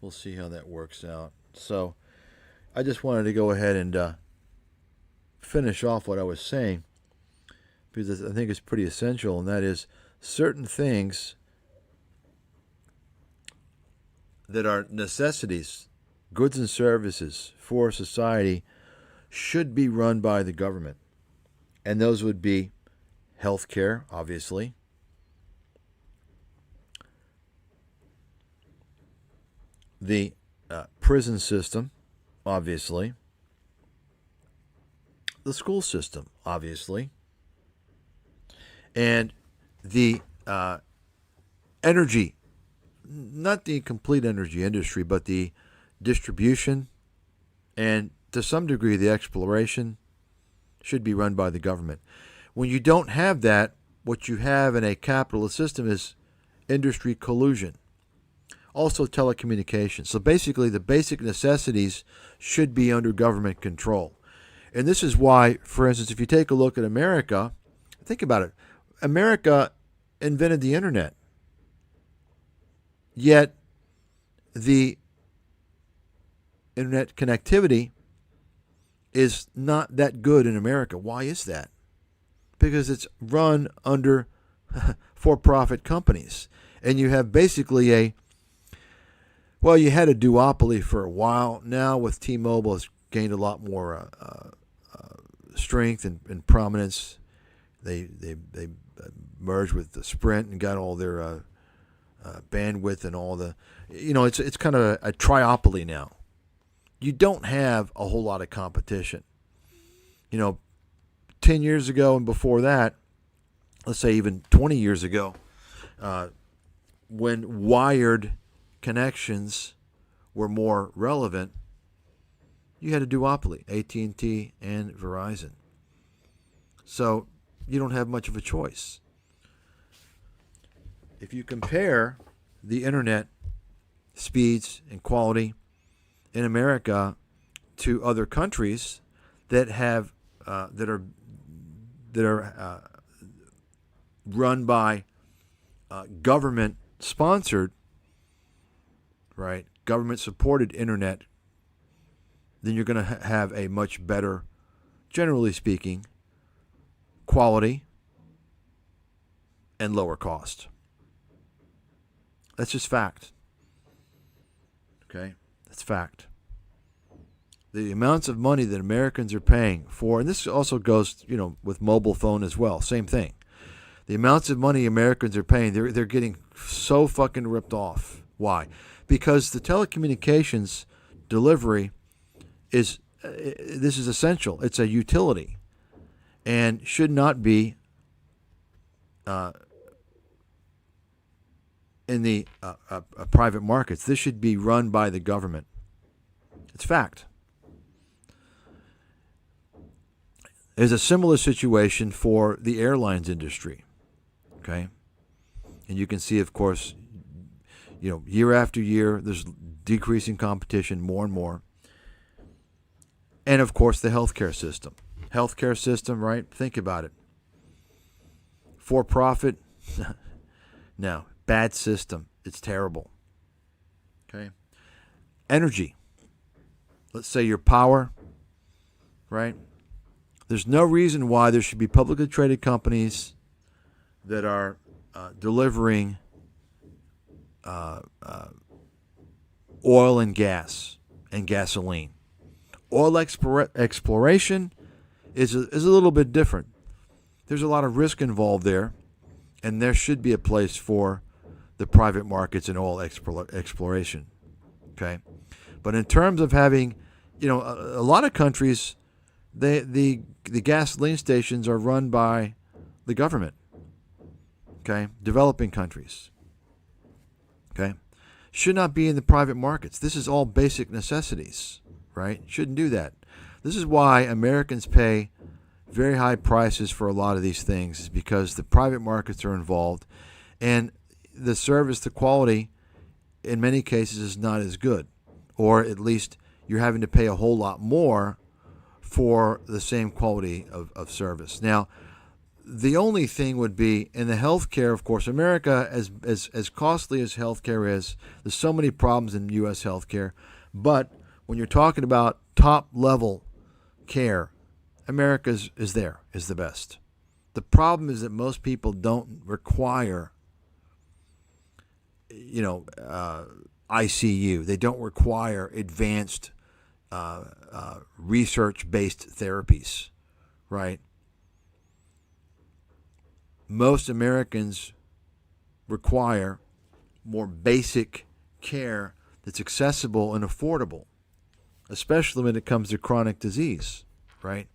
We'll see how that works out. So I just wanted to go ahead and finish off what I was saying because I think it's pretty essential, and that is certain things that are necessities, goods and services for society, should be run by the government. And those would be healthcare, obviously, the prison system, obviously, the school system, obviously, and the energy, not the complete energy industry, but the distribution and to some degree the exploration should be run by the government. When you don't have that, what you have in a capitalist system is industry collusion. Also telecommunications. So basically the basic necessities should be under government control. And this is why, for instance, if you take a look at America, think about it. America invented the internet. Yet the internet connectivity is not that good in America. Why is that? Because it's run under for-profit companies. And you have basically you had a duopoly for a while. Now with T-Mobile, it's gained a lot more strength and prominence. They merged with the Sprint and got all their bandwidth and all the, it's kind of a triopoly now. You don't have a whole lot of competition. 10 years ago and before that, let's say even 20 years ago, when wired connections were more relevant, you had a duopoly, AT&T and Verizon. So you don't have much of a choice. If you compare the internet speeds and quality in America to other countries that have that are run by government sponsored, right, government supported internet, then you're going to have a much better, generally speaking, quality and lower cost. That's just fact. Okay? That's fact. The amounts of money that Americans are paying for, and this also goes, with mobile phone as well, same thing. The amounts of money Americans are paying, they're getting so fucking ripped off. Why? Because the telecommunications delivery this is essential. It's a utility and should not be in the private markets. This should be run by the government. It's fact. There's a similar situation for the airlines industry. Okay? And you can see, of course, year after year, there's decreasing competition more and more. And, of course, the healthcare system. Healthcare system, right? Think about it. For profit? No. Bad system. It's terrible. Okay? Energy. Let's say your power, right? There's no reason why there should be publicly traded companies that are delivering oil and gas and gasoline. Oil exploration is a little bit different. There's a lot of risk involved there, and there should be a place for the private markets in oil exploration. Okay, but in terms of having, a lot of countries, the gasoline stations are run by the government. Okay, developing countries. Okay, should not be in the private markets. This is all basic necessities, right? Shouldn't do that. This is why Americans pay very high prices for a lot of these things, is because the private markets are involved, and the service, the quality, in many cases is not as good, or at least you're having to pay a whole lot more for the same quality of service. Now, The only thing would be in the healthcare, of course, America, as costly as healthcare is, there's so many problems in U.S. healthcare. But when you're talking about top level care, America is the best. The problem is that most people don't require, ICU. They don't require advanced research-based therapies, right? Most Americans require more basic care that's accessible and affordable, especially when it comes to chronic disease, right?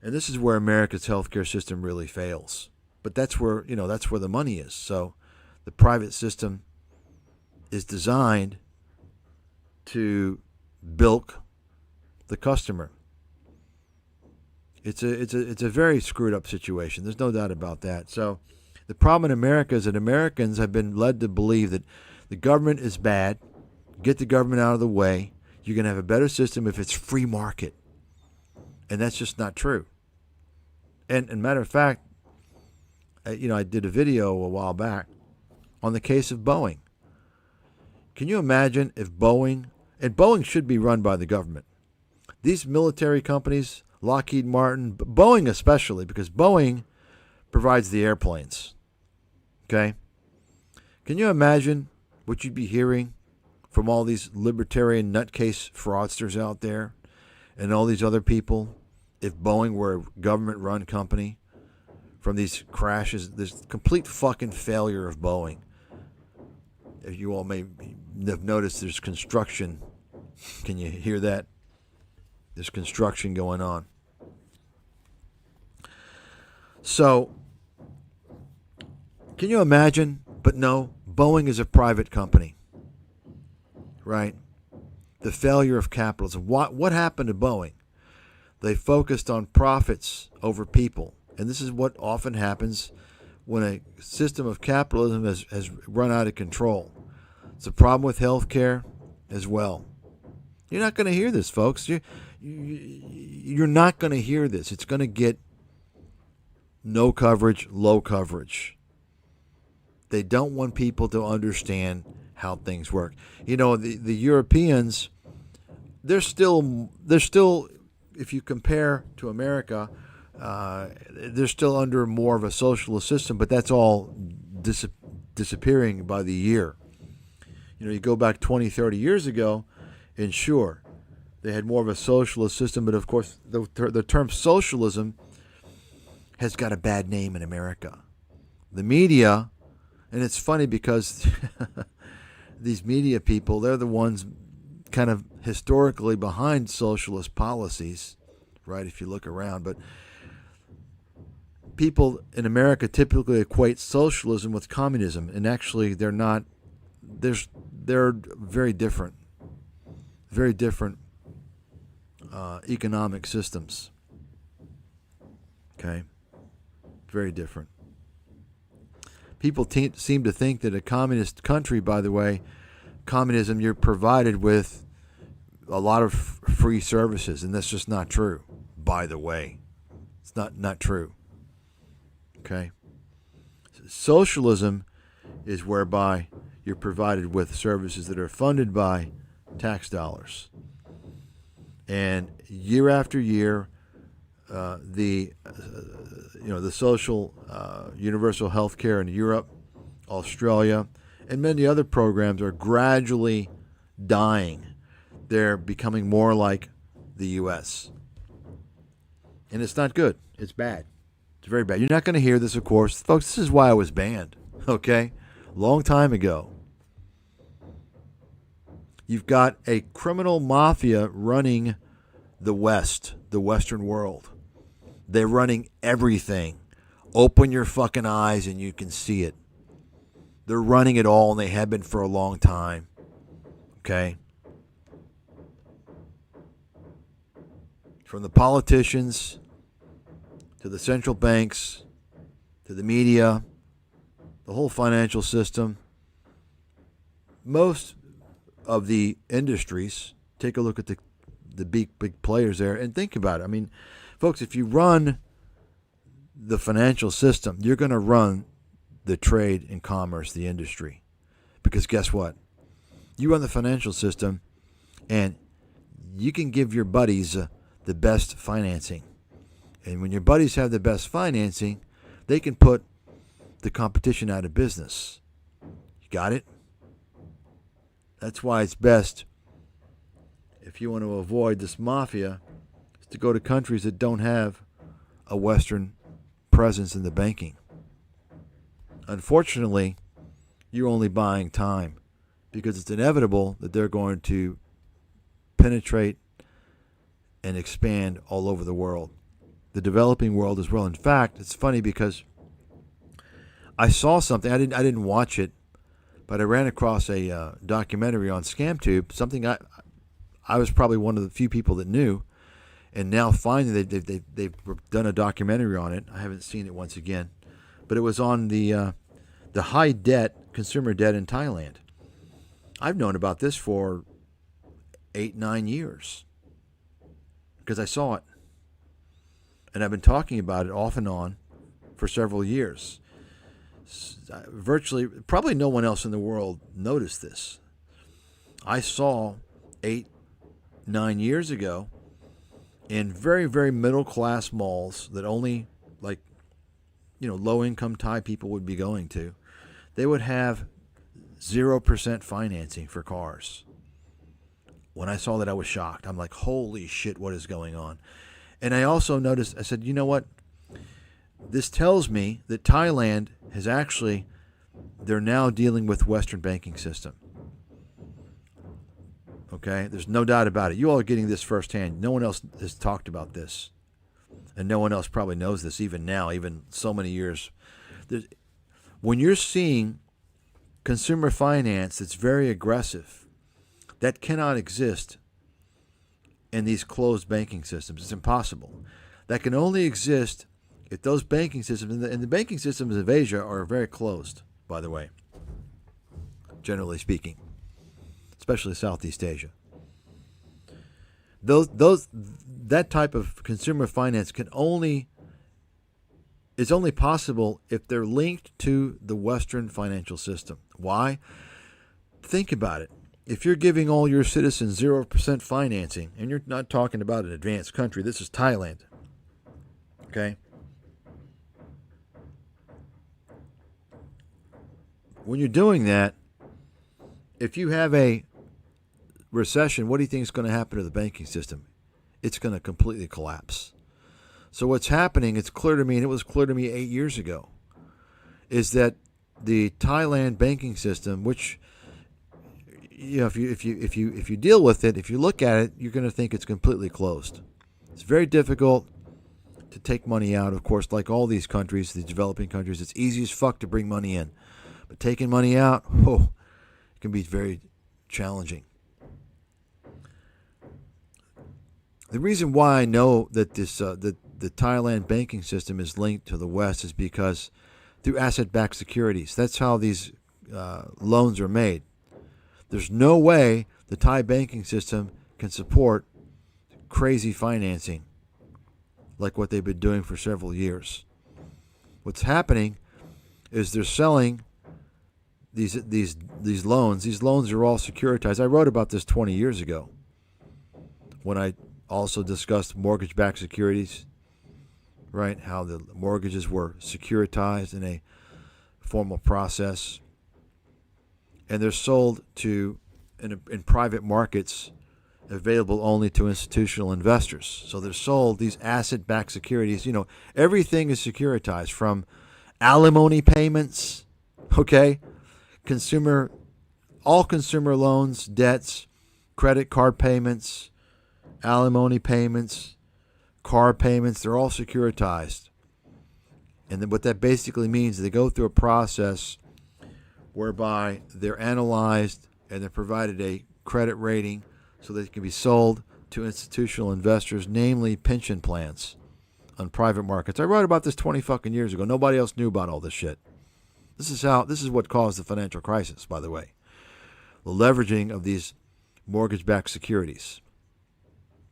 And this is where America's healthcare system really fails. But that's where the money is. So the private system is designed to bilk the customer. It's a very screwed up situation. There's no doubt about that. So the problem in America is that Americans have been led to believe that the government is bad. Get the government out of the way. You're going to have a better system if it's free market. And that's just not true. And matter of fact, I did a video a while back on the case of Boeing. Can you imagine if Boeing should be run by the government. These military companies, Lockheed Martin, Boeing especially, because Boeing provides the airplanes. Okay? Can you imagine what you'd be hearing from all these libertarian nutcase fraudsters out there and all these other people if Boeing were a government-run company from these crashes, this complete fucking failure of Boeing? If you all may have noticed, there's construction. Can you hear that? There's construction going on. So, can you imagine? But no, Boeing is a private company, right? The failure of capitalism. What happened to Boeing? They focused on profits over people. And this is what often happens when a system of capitalism has run out of control. It's a problem with healthcare as well. You're not going to hear this, folks. You're not going to hear this. It's going to get no coverage, low coverage. They don't want people to understand how things work. The Europeans, they're still, if you compare to America, they're still under more of a socialist system, but that's all disappearing by the year. You go back 20, 30 years ago, and sure, they had more of a socialist system, but of course, the term socialism has got a bad name in America. The media, and it's funny because these media people, they're the ones kind of historically behind socialist policies, right, if you look around. But people in America typically equate socialism with communism, and actually they're not. They're very different economic systems. Okay, very different. People seem to think that a communist country, by the way, communism, you're provided with a lot of free services, and that's just not true, by the way. It's not true. Okay? Socialism is whereby you're provided with services that are funded by tax dollars. And year after year, the social universal health care in Europe, Australia, and many other programs are gradually dying. They're becoming more like the U.S. And it's not good. It's bad. It's very bad. You're not going to hear this, of course. Folks, this is why I was banned, okay? Long time ago. You've got a criminal mafia running the West, the Western world. They're running everything. Open your fucking eyes and you can see it. They're running it all, and they have been for a long time. Okay? From the politicians to the central banks to the media, the whole financial system, most of the industries, take a look at the big players there and think about it. I mean, folks, if you run the financial system, you're going to run the trade and commerce, the industry. Because guess what? You run the financial system, and you can give your buddies the best financing. And when your buddies have the best financing, they can put the competition out of business. You got it? That's why it's best, if you want to avoid this mafia, is to go to countries that don't have a Western presence in the banking. Unfortunately, you're only buying time, because it's inevitable that they're going to penetrate and expand all over the world, the developing world as well. In fact, it's funny because I saw something. I didn't watch it, but I ran across a documentary on ScamTube. Something I was probably one of the few people that knew, and now finally they've done a documentary on it. I haven't seen it once again, but it was on the high debt, consumer debt in Thailand. I've known about this for 8-9 years because I saw it, and I've been talking about it off and on for several years. Virtually, probably no one else in the world noticed this. I saw 8-9 years ago in very, very middle-class malls that only, low-income Thai people would be going to. They would have 0% financing for cars. When I saw that, I was shocked. I'm like, holy shit, what is going on? And I also noticed, I said, you know what? This tells me that Thailand has actually, they're now dealing with Western banking system. Okay? There's no doubt about it. You all are getting this firsthand. No one else has talked about this. And no one else probably knows this even now, even so many years. When you're seeing consumer finance that's very aggressive, that cannot exist in these closed banking systems. It's impossible. That can only exist if those banking systems, and the banking systems of Asia are very closed, by the way, generally speaking, especially Southeast Asia. That type of consumer finance is only possible if they're linked to the Western financial system. Why? Think about it. If you're giving all your citizens 0% financing, and you're not talking about an advanced country, this is Thailand, okay? When you're doing that, if you have a recession, what do you think is going to happen to the banking system? It's going to completely collapse. So what's happening, it's clear to me, and it was clear to me 8 years ago, is that the Thailand banking system, which, if you deal with it, if you look at it, you're going to think it's completely closed. It's very difficult to take money out. Of course, like all these countries, the developing countries, it's easy as fuck to bring money in. But taking money out, it can be very challenging. The reason why I know that the Thailand banking system is linked to the West is because through asset-backed securities. That's how these loans are made. There's no way the Thai banking system can support crazy financing like what they've been doing for several years. What's happening is they're selling these loans. These loans are all securitized. I wrote about this 20 years ago when I also discussed mortgage-backed securities, right? How the mortgages were securitized in a formal process, and they're sold to in private markets, available only to institutional investors. So they're sold, these asset-backed securities. Everything is securitized, from alimony payments, okay, all consumer loans, debts, credit card payments, alimony payments, car payments, they're all securitized. And then what that basically means is they go through a process whereby they're analyzed and they're provided a credit rating so they can be sold to institutional investors, namely pension plans on private markets. I wrote about this 20 fucking years ago. Nobody else knew about all this shit. This is what caused the financial crisis, by the way. The leveraging of these mortgage-backed securities.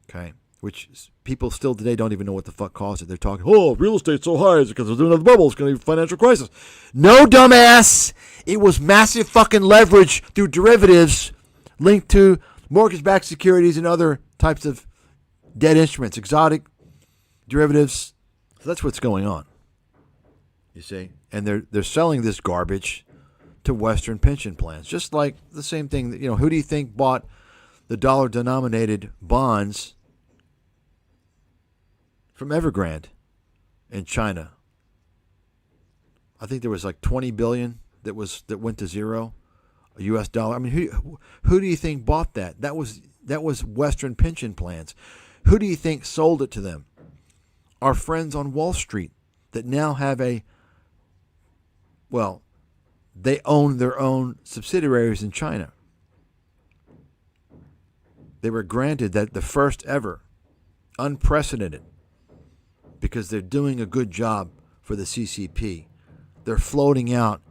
Okay. which people still today don't even know what the fuck caused it. They're talking, oh, real estate's so high. Is it because there's another bubble? It's going to be a financial crisis. No, dumbass. It was massive fucking leverage through derivatives linked to mortgage-backed securities and other types of debt instruments, exotic derivatives. So that's what's going on. You see? And they're selling this garbage to Western pension plans. Just like the same thing, who do you think bought the dollar-denominated bonds from Evergrande in China? I think there was like $20 billion that went to zero, a U.S. dollar. I mean, who do you think bought that? That was Western pension plans. Who do you think sold it to them? Our friends on Wall Street that now have they own their own subsidiaries in China. They were granted that the first ever, unprecedented, because they're doing a good job for the CCP. They're floating out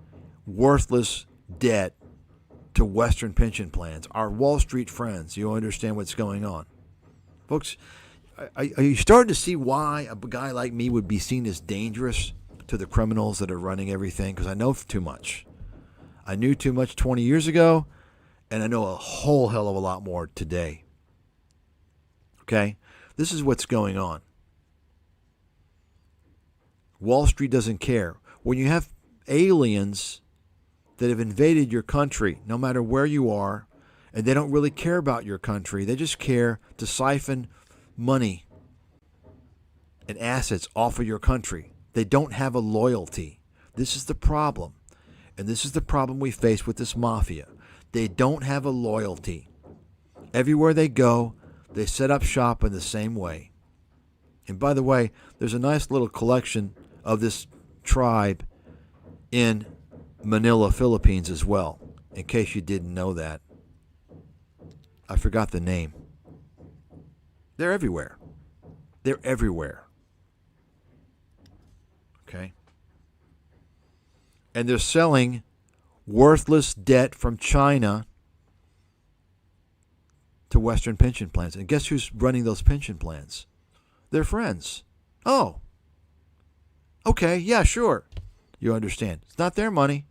worthless debt to Western pension plans. Our Wall Street friends, you understand what's going on. Folks, are you starting to see why a guy like me would be seen as dangerous to the criminals that are running everything? Because I know too much. I knew too much 20 years ago, and I know a whole hell of a lot more today. Okay? This is what's going on. Wall Street doesn't care. When you have aliens that have invaded your country, no matter where you are, and they don't really care about your country, they just care to siphon money and assets off of your country. They don't have a loyalty. This is the problem. And this is the problem we face with this mafia. They don't have a loyalty. Everywhere they go, they set up shop in the same way. And by the way, there's a nice little collection of this tribe in Manila, Philippines as well, in case you didn't know that. I forgot the name. They're everywhere. They're everywhere. Okay? And they're selling worthless debt from China to Western pension plans. And guess who's running those pension plans? Their friends. Oh. Okay, yeah, sure. You understand. It's not their money.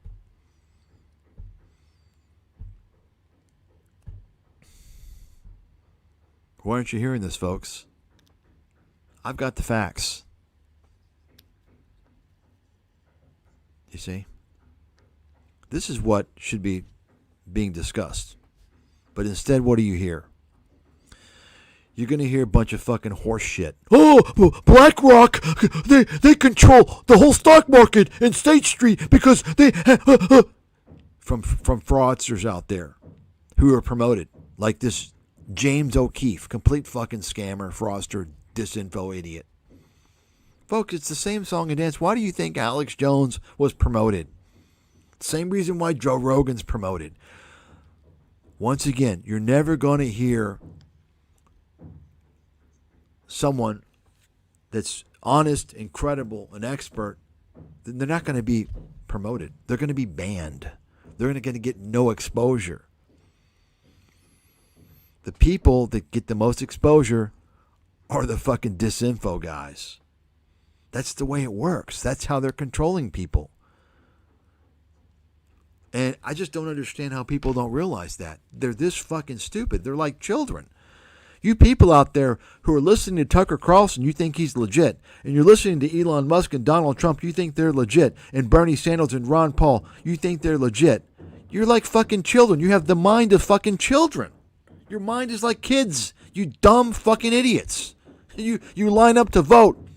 Why aren't you hearing this, folks? I've got the facts. You see? This is what should be being discussed. But instead, what do you hear? You're going to hear a bunch of fucking horse shit. Oh, BlackRock, they control the whole stock market in State Street because they... From fraudsters out there who are promoted. Like this James O'Keefe, complete fucking scammer, fraudster, disinfo idiot. Folks, it's the same song and dance. Why do you think Alex Jones was promoted? Same reason why Joe Rogan's promoted. Once again, you're never going to hear someone that's honest, incredible, an expert. They're not going to be promoted. They're going to be banned. They're going to get no exposure. The people that get the most exposure are the fucking disinfo guys. That's the way it works. That's how they're controlling people. And I just don't understand how people don't realize that. They're this fucking stupid. They're like children. You people out there who are listening to Tucker Carlson, you think he's legit. And you're listening to Elon Musk and Donald Trump, you think they're legit. And Bernie Sanders and Ron Paul, you think they're legit. You're like fucking children. You have the mind of fucking children. Your mind is like kids. You dumb fucking idiots. You line up to vote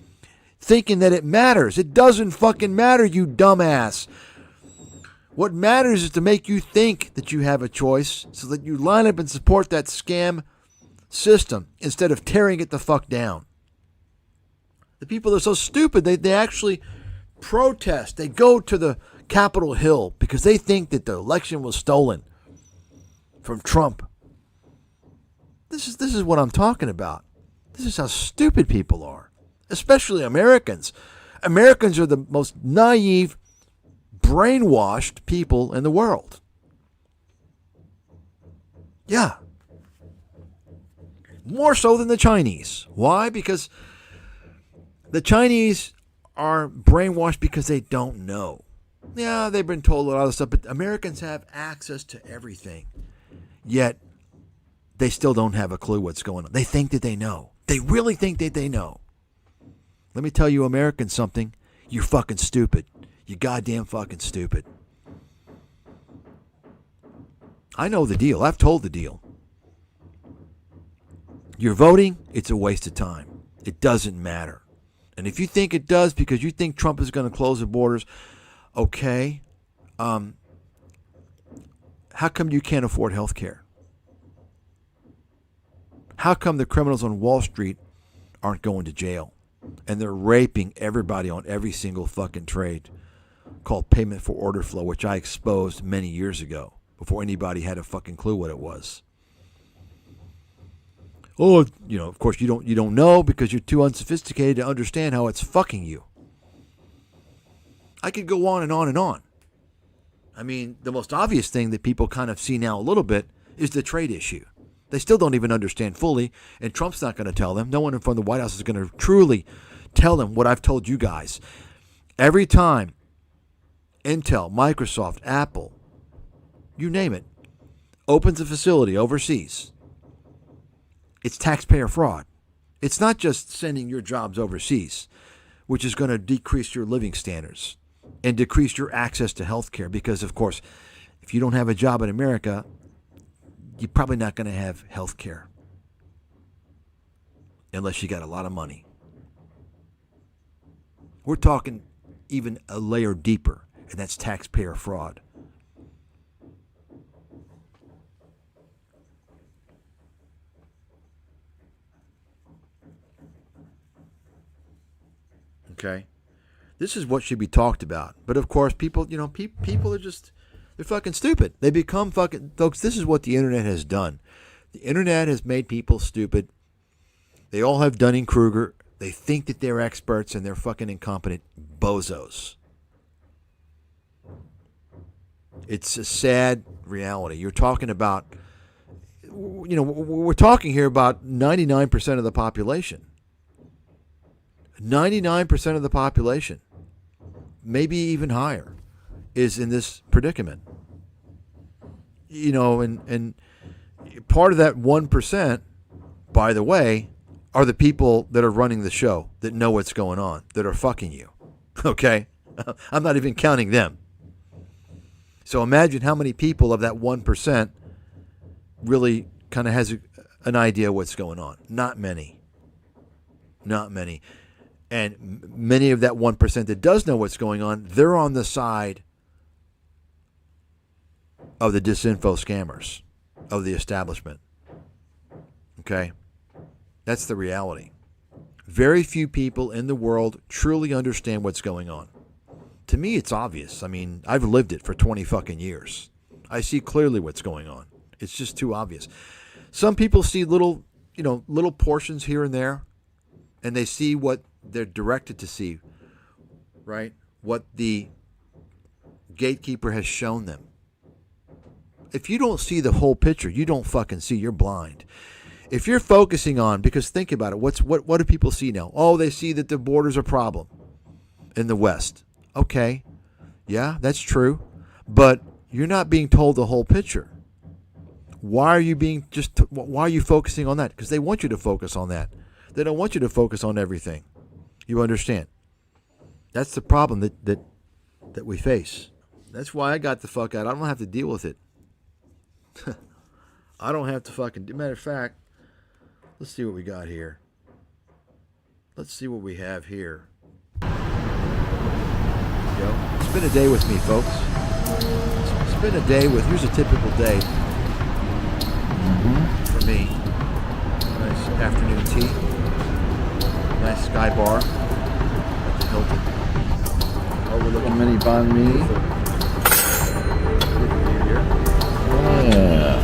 thinking that it matters. It doesn't fucking matter, you dumbass. What matters is to make you think that you have a choice so that you line up and support that scam system instead of tearing it the fuck down. The people are so stupid, they actually protest. They go to the Capitol Hill because they think that the election was stolen from Trump. This is what I'm talking about. This is how stupid people are, especially Americans. Americans are the most naive, brainwashed people in the world. Yeah. More so than the Chinese. Why? Because the Chinese are brainwashed because they don't know. Yeah, they've been told a lot of stuff, but Americans have access to everything. Yet, they still don't have a clue what's going on. They think that they know. They really think that they know. Let me tell you Americans something. You're fucking stupid. You're goddamn fucking stupid. I know the deal. I've told the deal. You're voting, it's a waste of time. It doesn't matter. And if you think it does because you think Trump is going to close the borders, okay. How come you can't afford health care? How come the criminals on Wall Street aren't going to jail? And they're raping everybody on every single fucking trade called payment for order flow, which I exposed many years ago before anybody had a fucking clue what it was. Oh, of course you don't know because you're too unsophisticated to understand how it's fucking you. I could go on and on and on. I mean, the most obvious thing that people kind of see now a little bit is the trade issue. They still don't even understand fully, and Trump's not going to tell them. No one in front of the White House is going to truly tell them what I've told you guys. Every time Intel, Microsoft, Apple, you name it, opens a facility overseas, it's taxpayer fraud. It's not just sending your jobs overseas, which is going to decrease your living standards and decrease your access to health care because, of course, if you don't have a job in America, you're probably not going to have health care unless you got a lot of money. We're talking even a layer deeper, and that's taxpayer fraud. Okay? This is what should be talked about. But of course, people are just, they're fucking stupid. They become fucking, folks, this is what the internet has done. The internet has made people stupid. They all have Dunning-Kruger. They think that they're experts and they're fucking incompetent bozos. It's a sad reality. You're talking about, we're talking here about 99% of the population. 99% of the population, maybe even higher, is in this predicament. And part of that 1%, by the way, are the people that are running the show, that know what's going on, that are fucking you. Okay? I'm not even counting them. So imagine how many people of that 1% really kind of has an idea what's going on. Not many. Not many. And many of that 1% that does know what's going on, they're on the side of the disinfo scammers, of the establishment. Okay? That's the reality. Very few people in the world truly understand what's going on. To me, it's obvious. I mean, I've lived it for 20 fucking years. I see clearly what's going on. It's just too obvious. Some people see little portions here and there, and they see what they're directed to see, right? What the gatekeeper has shown them. If you don't see the whole picture, you don't fucking see. You're blind. If you're focusing on, because think about it, what do people see now? Oh, they see that the border's a problem in the West. Okay, yeah, that's true, but you're not being told the whole picture. Why are you focusing on that? Because they want you to focus on that. They don't want you to focus on everything. You understand? That's the problem that we face. That's why I got the fuck out. I don't have to deal with it. I don't have to fucking... Matter of fact, let's see what we got here. Let's see what we have here. There you go. It's been a day with me, folks. It's been a day with... Here's a typical day for me. Nice afternoon tea. Nice sky bar at the Hilton. Overlooking mini banh mi. Yeah.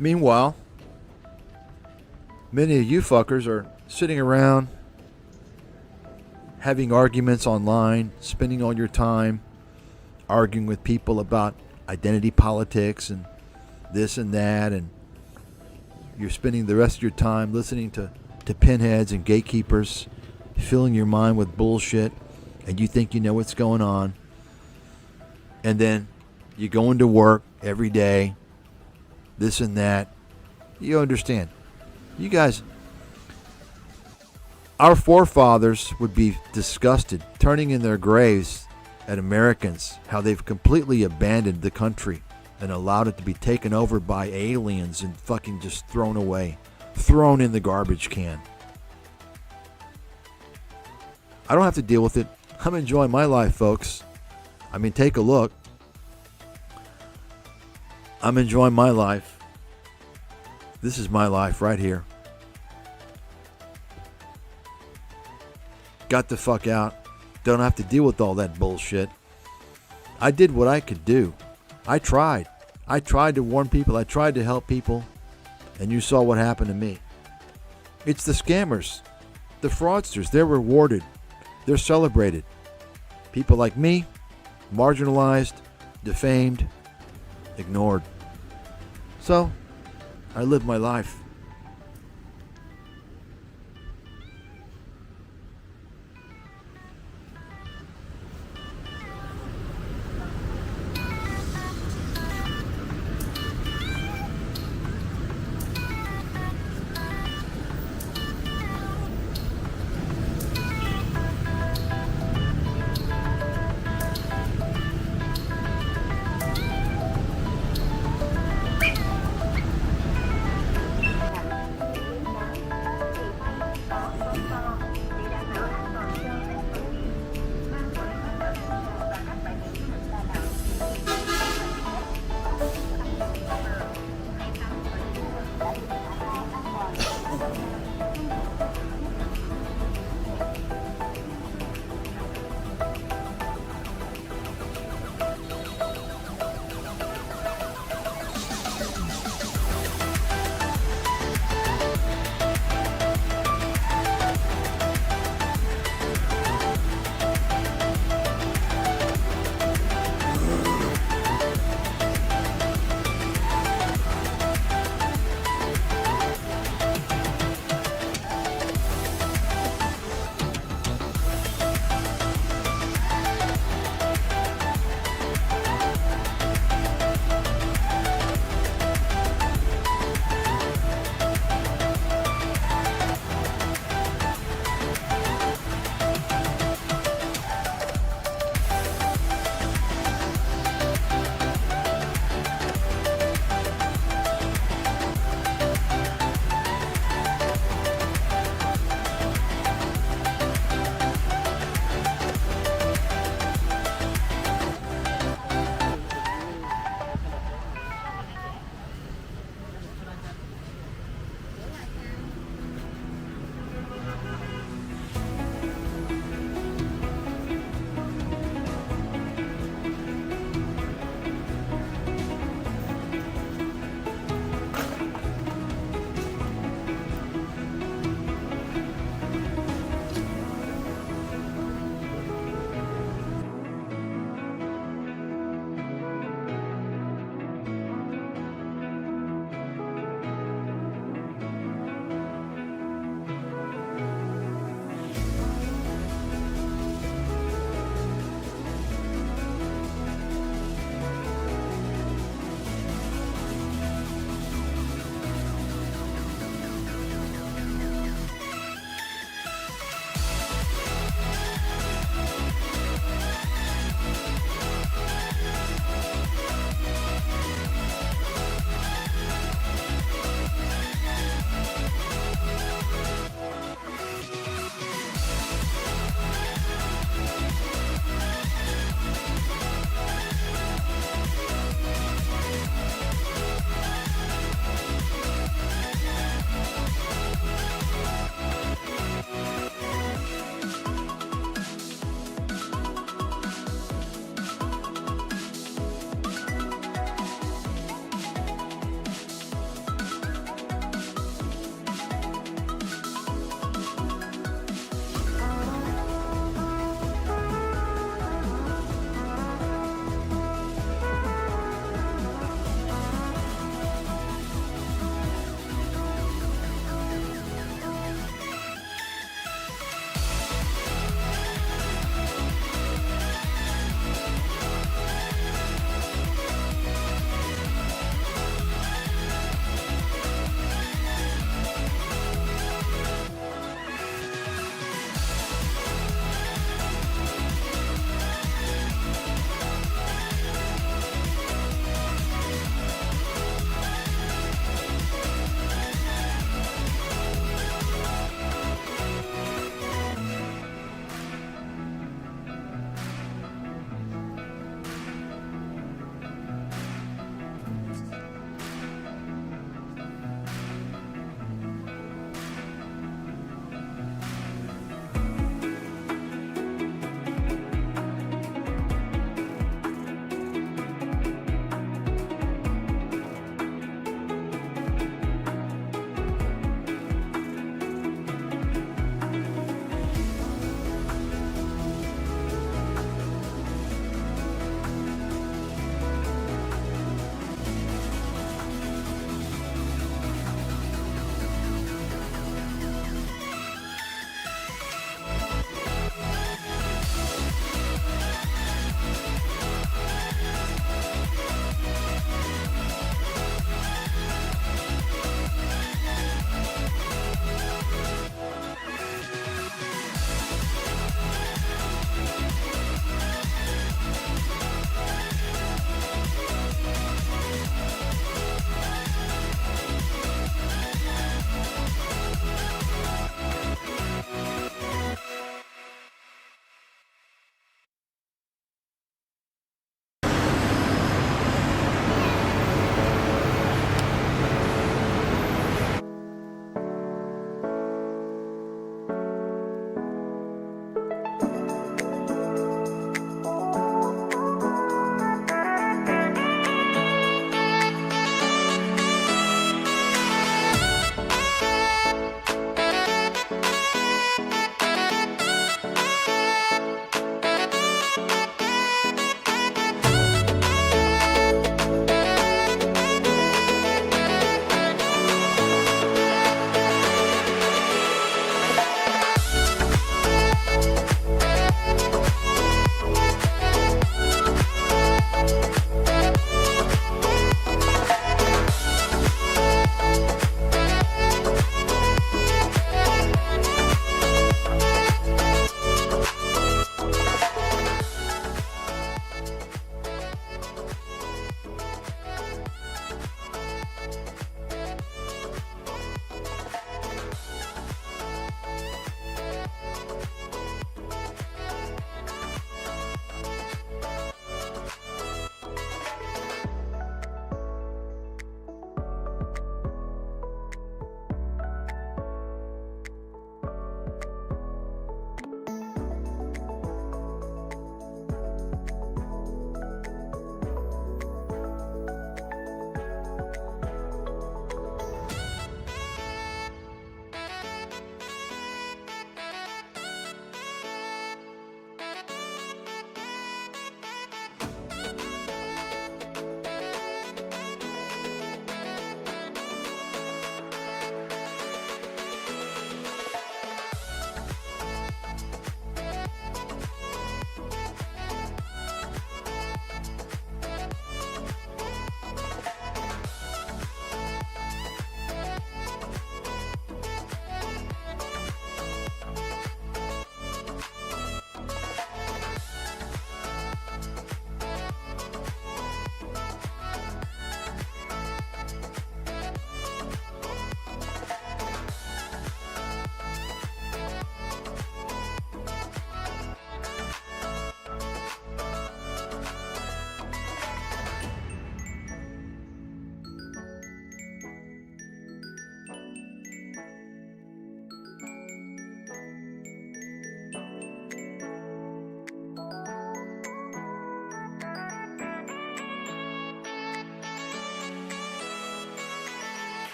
Meanwhile, many of you fuckers are sitting around having arguments online, spending all your time arguing with people about identity politics and this and that, and you're spending the rest of your time listening to pinheads and gatekeepers, filling your mind with bullshit, and you think you know what's going on. And then you go into work every day, this and that. You understand. You guys, our forefathers would be disgusted, turning in their graves at Americans, how they've completely abandoned the country and allowed it to be taken over by aliens and fucking just thrown away, thrown in the garbage can. I don't have to deal with it. I'm enjoying my life, folks. I mean, take a look. I'm enjoying my life. This is my life right here. Got the fuck out. Don't have to deal with all that bullshit. I did what I could do. I tried. I tried to warn people. I tried to help people. And you saw what happened to me. It's the scammers. The fraudsters. They're rewarded. They're celebrated. People like me, marginalized, defamed, ignored. So, I live my life.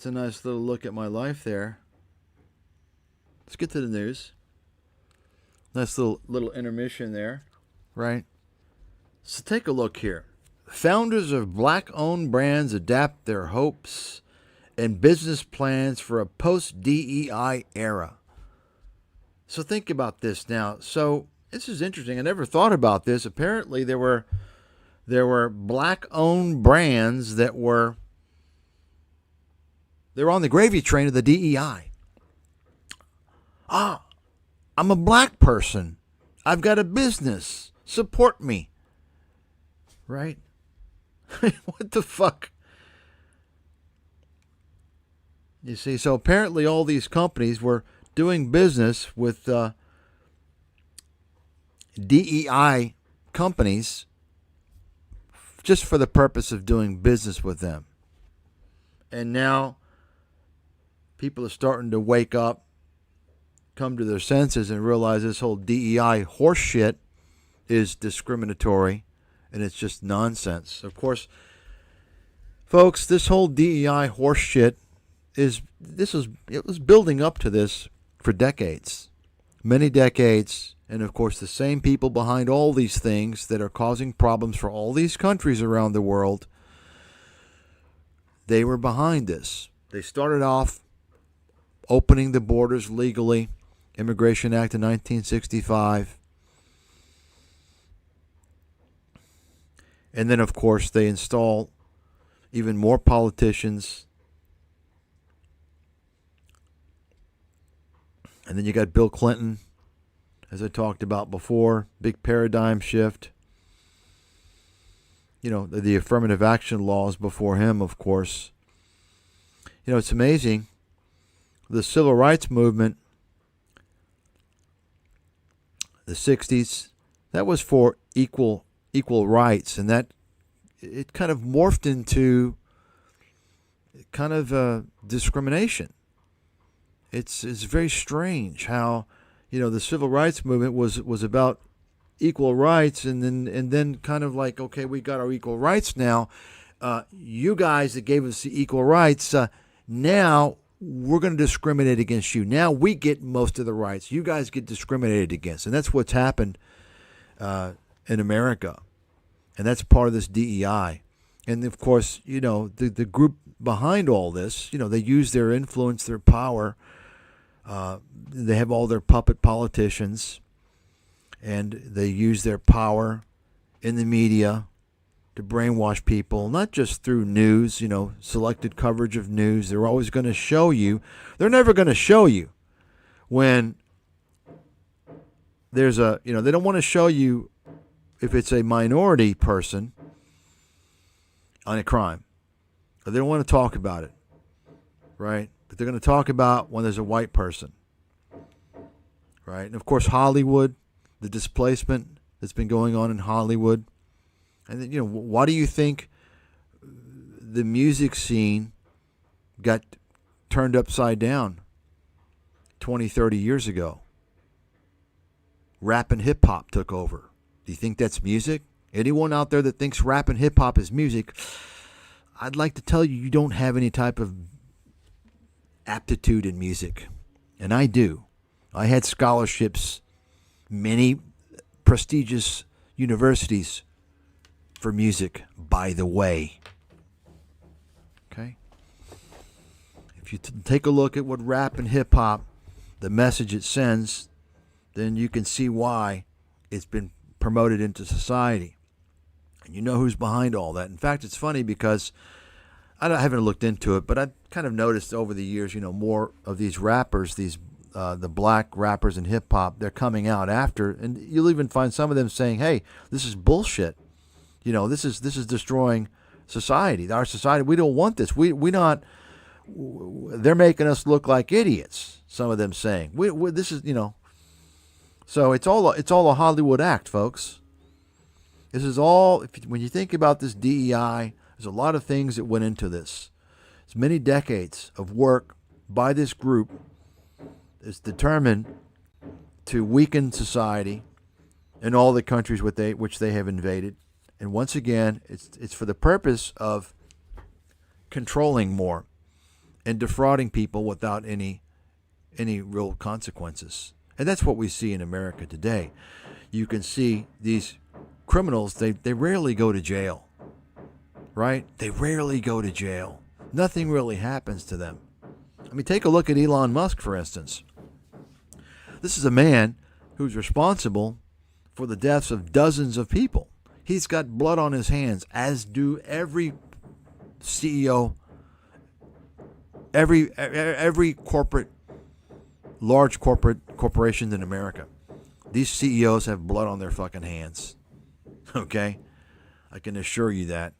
That's a nice little look at my life there. Let's get to the news. Nice little intermission there, right? So take a look here. Founders of black-owned brands adapt their hopes and business plans for a post-DEI era. So think about this now. So this is interesting. I never thought about this. Apparently there were black-owned brands that were on the gravy train of the DEI. I'm a black person. I've got a business. Support me. Right? What the fuck? You see, so apparently all these companies were doing business with DEI companies just for the purpose of doing business with them. And now people are starting to wake up, come to their senses, and realize this whole DEI horse shit is discriminatory and it's just nonsense. Of course, folks, this whole DEI horse shit it was building up to this for decades, many decades, and of course the same people behind all these things that are causing problems for all these countries around the world, they were behind this. They started off opening the borders legally, Immigration Act of 1965. And then, of course, they install even more politicians. And then you got Bill Clinton, as I talked about before, big paradigm shift. You know, the affirmative action laws before him, of course. You know, it's amazing. The civil rights movement, the 60s, that was for equal rights, and that it kind of morphed into kind of discrimination. It's very strange how, you know, the civil rights movement was about equal rights, and then kind of like, okay, we got our equal rights now. You guys that gave us the equal rights, now we're going to discriminate against you. Now we get most of the rights. You guys get discriminated against, and that's what's happened in America, and that's part of this DEI. And of course, you know, the group behind all this, you know, they use their influence, their power. They have all their puppet politicians, and they use their power in the media to brainwash people, not just through news, you know, selected coverage of news. They're always going to show you. They're never going to show you when there's a, you know, they don't want to show you if it's a minority person on a crime. They don't want to talk about it, right? But they're going to talk about when there's a white person, right? And of course, Hollywood, the displacement that's been going on in Hollywood. And then, you know, why do you think the music scene got turned upside down 20, 30 years ago? Rap and hip-hop took over. Do you think that's music? Anyone out there that thinks rap and hip-hop is music, I'd like to tell you, you don't have any type of aptitude in music. And I do. I had scholarships, many prestigious universities for music, by the way. Okay? If you take a look at what rap and hip-hop, the message it sends, then you can see why it's been promoted into society. And you know who's behind all that. In fact, it's funny because I haven't looked into it, but I've kind of noticed over the years, you know, more of these rappers, the black rappers in hip-hop, they're coming out after, and you'll even find some of them saying, hey, this is bullshit. You know, this is destroying society, our society. We don't want this. They're making us look like idiots, some of them saying. This is, you know. So it's all a Hollywood act, folks. This is all, when you think about this DEI, there's a lot of things that went into this. It's many decades of work by this group that's determined to weaken society in all the countries which they have invaded. And once again, it's for the purpose of controlling more and defrauding people without any real consequences. And that's what we see in America today. You can see these criminals, they rarely go to jail, right? They rarely go to jail. Nothing really happens to them. I mean, take a look at Elon Musk, for instance. This is a man who's responsible for the deaths of dozens of people. He's got blood on his hands, as do every CEO, every large corporation in America. These CEOs have blood on their fucking hands. Okay? I can assure you that.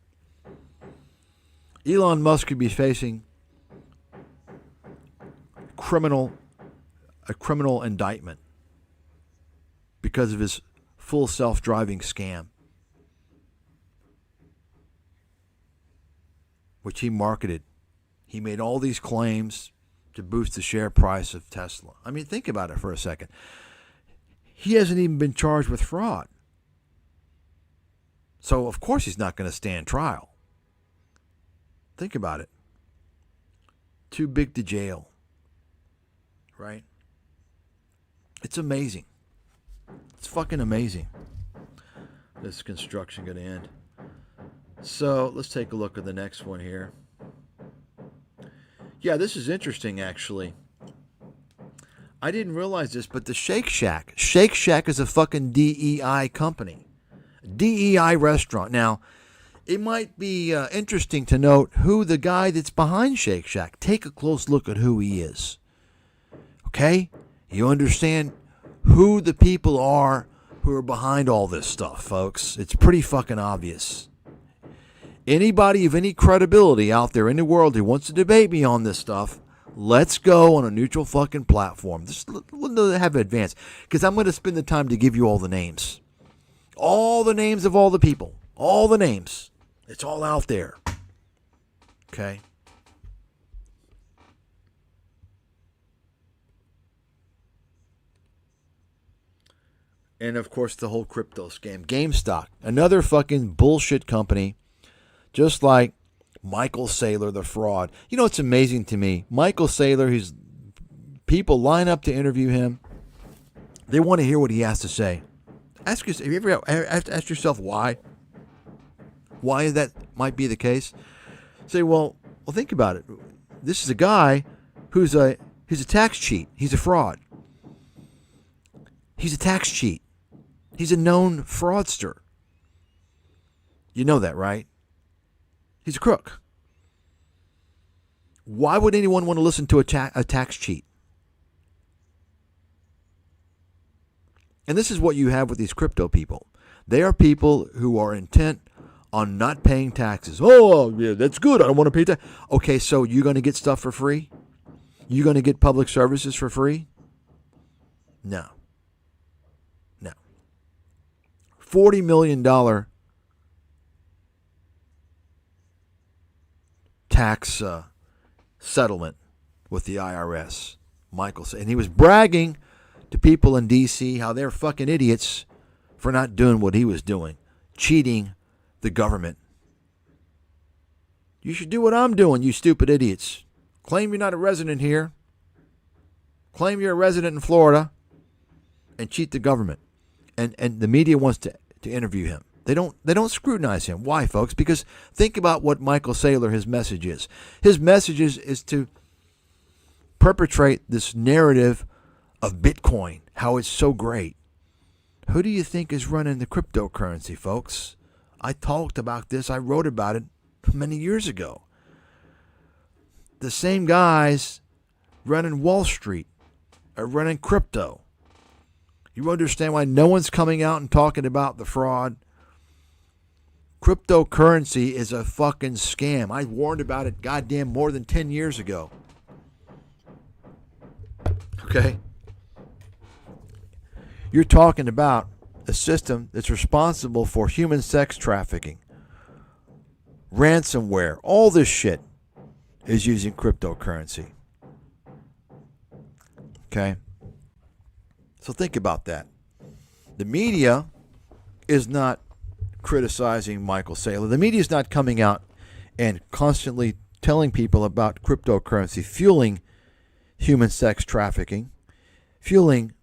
Elon Musk could be facing a criminal indictment because of his full self-driving scam, which he marketed. He made all these claims to boost the share price of Tesla. I mean, think about it for a second. He hasn't even been charged with fraud. So, of course, he's not going to stand trial. Think about it. Too big to jail. Right? It's amazing. It's fucking amazing. This construction going to end. So, let's take a look at the next one here. Yeah, this is interesting, actually. I didn't realize this, but the Shake Shack. Shake Shack is a fucking DEI company. DEI restaurant. Now, it might be interesting to note who the guy that's behind Shake Shack. Take a close look at who he is. Okay? You understand who the people are who are behind all this stuff, folks. It's pretty fucking obvious. Anybody of any credibility out there in the world who wants to debate me on this stuff, let's go on a neutral fucking platform. Just have it advanced. Because I'm going to spend the time to give you all the names. All the names of all the people. All the names. It's all out there. Okay? And, of course, the whole crypto scam. GameStop. Another fucking bullshit company. Just like Michael Saylor, the fraud. You know, it's amazing to me. Michael Saylor, people line up to interview him. They want to hear what he has to say. Ask yourself, have you ever asked yourself why? Why that might be the case? Say, well, think about it. This is a guy he's a tax cheat. He's a fraud. He's a tax cheat. He's a known fraudster. You know that, right? He's a crook. Why would anyone want to listen to a tax cheat? And this is what you have with these crypto people. They are people who are intent on not paying taxes. Oh, yeah, that's good. I don't want to pay tax. Okay, so you're going to get stuff for free? You're going to get public services for free? No. No. $40 million tax settlement with the IRS. Michael said, and he was bragging to people in D.C. how they're fucking idiots for not doing what he was doing, cheating the government. You should do what I'm doing, you stupid idiots. Claim you're not a resident here. Claim you're a resident in Florida and cheat the government. And the media wants to interview him. They don't scrutinize him. Why, folks? Because think about what Michael Saylor, his message is. His message is to perpetrate this narrative of Bitcoin, how it's so great. Who do you think is running the cryptocurrency, folks? I talked about this. I wrote about it many years ago. The same guys running Wall Street are running crypto. You understand why no one's coming out and talking about the fraud? Cryptocurrency is a fucking scam. I warned about it goddamn more than 10 years ago. Okay? You're talking about a system that's responsible for human sex trafficking, ransomware, all this shit is using cryptocurrency. Okay? So think about that. The media is not criticizing Michael Saylor. The media is not coming out and constantly telling people about cryptocurrency fueling human sex trafficking, fueling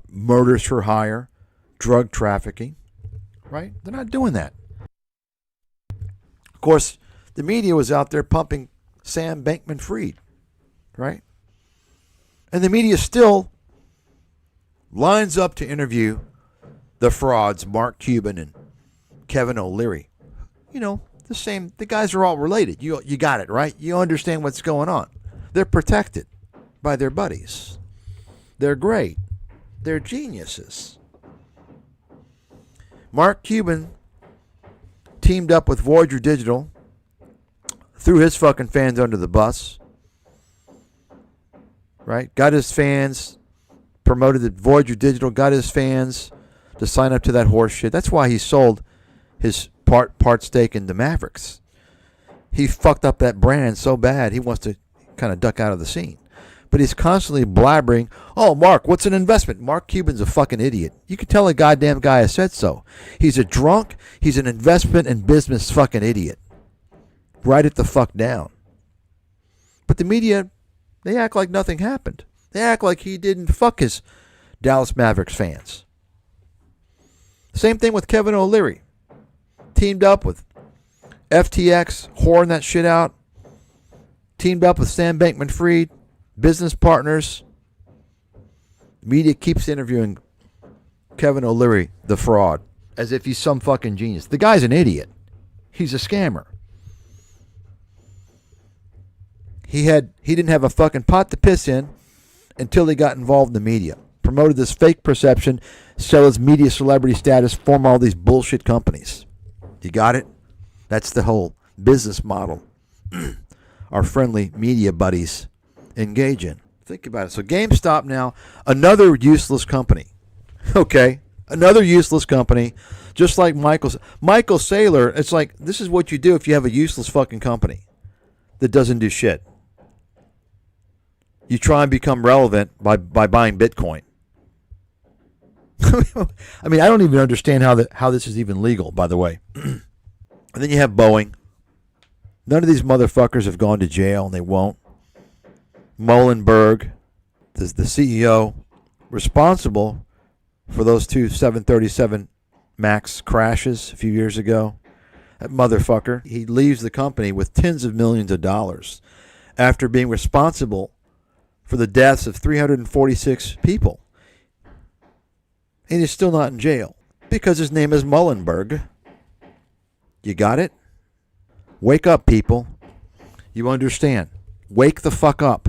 murders for hire, drug trafficking, right? They're not doing that. Of course, the media was out there pumping Sam Bankman-Fried, right? And the media still lines up to interview the frauds, Mark Cuban and Kevin O'Leary. You know, the guys are all related. You got it, right? You understand what's going on. They're protected by their buddies. They're great. They're geniuses. Mark Cuban teamed up with Voyager Digital, threw his fucking fans under the bus, right? Got his fans, promoted the Voyager Digital, got his fans to sign up to that horse shit. That's why he sold his part stake in the Mavericks. He fucked up that brand so bad he wants to kind of duck out of the scene. But he's constantly blabbering, oh, Mark, what's an investment? Mark Cuban's a fucking idiot. You can tell a goddamn guy has said so. He's a drunk. He's an investment and business fucking idiot. Write it the fuck down. But the media, they act like nothing happened. They act like he didn't fuck his Dallas Mavericks fans. Same thing with Kevin O'Leary. Teamed up with FTX, whoring that shit out. Teamed up with Sam Bankman-Fried. Business partners. Media keeps interviewing Kevin O'Leary, the fraud, as if he's some fucking genius. The guy's an idiot. He's a scammer. He didn't have a fucking pot to piss in until he got involved in the media. Promoted this fake perception, sell his media celebrity status, form all these bullshit companies. You got it? That's the whole business model our friendly media buddies engage in. Think about it. So GameStop now, another useless company. Okay? Another useless company, just like Michael Saylor. It's like, this is what you do if you have a useless fucking company that doesn't do shit. You try and become relevant by buying Bitcoin. I mean, I don't even understand how this is even legal, by the way. And then you have Boeing. None of these motherfuckers have gone to jail, and they won't. Molenberg, the CEO, responsible for those two 737 MAX crashes a few years ago. That motherfucker, he leaves the company with tens of millions of dollars after being responsible for the deaths of 346 people. And he's still not in jail because his name is Molenberg. You got it? Wake up, people. You understand. Wake the fuck up.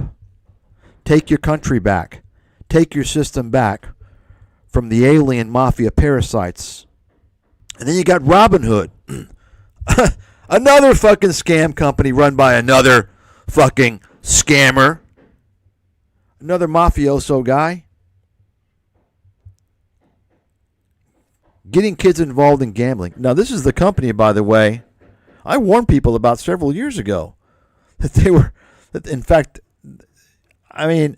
Take your country back. Take your system back from the alien mafia parasites. And then you got Robinhood. Another fucking scam company run by another fucking scammer. Another mafioso guy. Getting kids involved in gambling. Now, this is the company, by the way, I warned people about several years ago that in fact, I mean,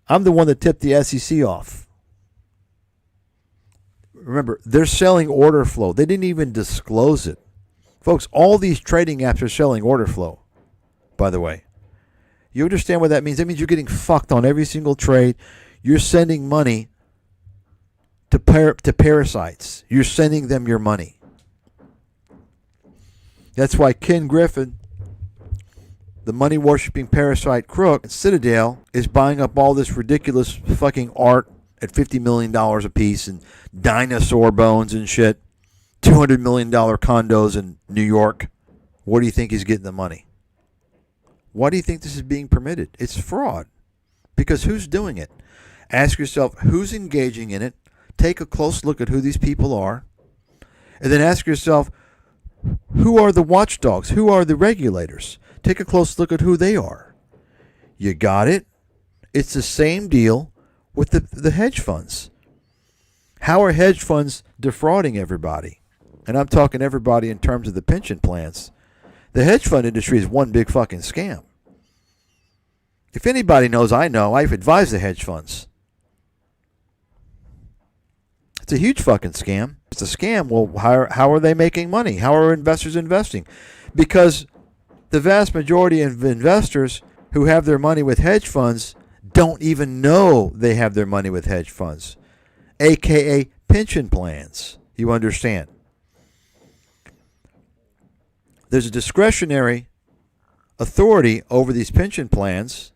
I'm the one that tipped the SEC off. Remember, they're selling order flow. They didn't even disclose it. Folks, all these trading apps are selling order flow, by the way. You understand what that means? That means you're getting fucked on every single trade. You're sending money to parasites. You're sending them your money. That's why Ken Griffin, the money-worshipping parasite crook at Citadel, is buying up all this ridiculous fucking art at $50 million a piece and dinosaur bones and shit. $200 million condos in New York. Where do you think he's getting the money? Why do you think this is being permitted? It's fraud. Because who's doing it? Ask yourself, who's engaging in it? Take a close look at who these people are. And then ask yourself, who are the watchdogs? Who are the regulators? Take a close look at who they are. You got it? It's the same deal with the hedge funds. How are hedge funds defrauding everybody? And I'm talking everybody in terms of the pension plans. The hedge fund industry is one big fucking scam. If anybody knows, I know. I've advised the hedge funds. It's a huge fucking scam. It's a scam. Well, how are they making money? How are investors investing? Because the vast majority of investors who have their money with hedge funds don't even know they have their money with hedge funds, aka pension plans. You understand? There's a discretionary authority over these pension plans.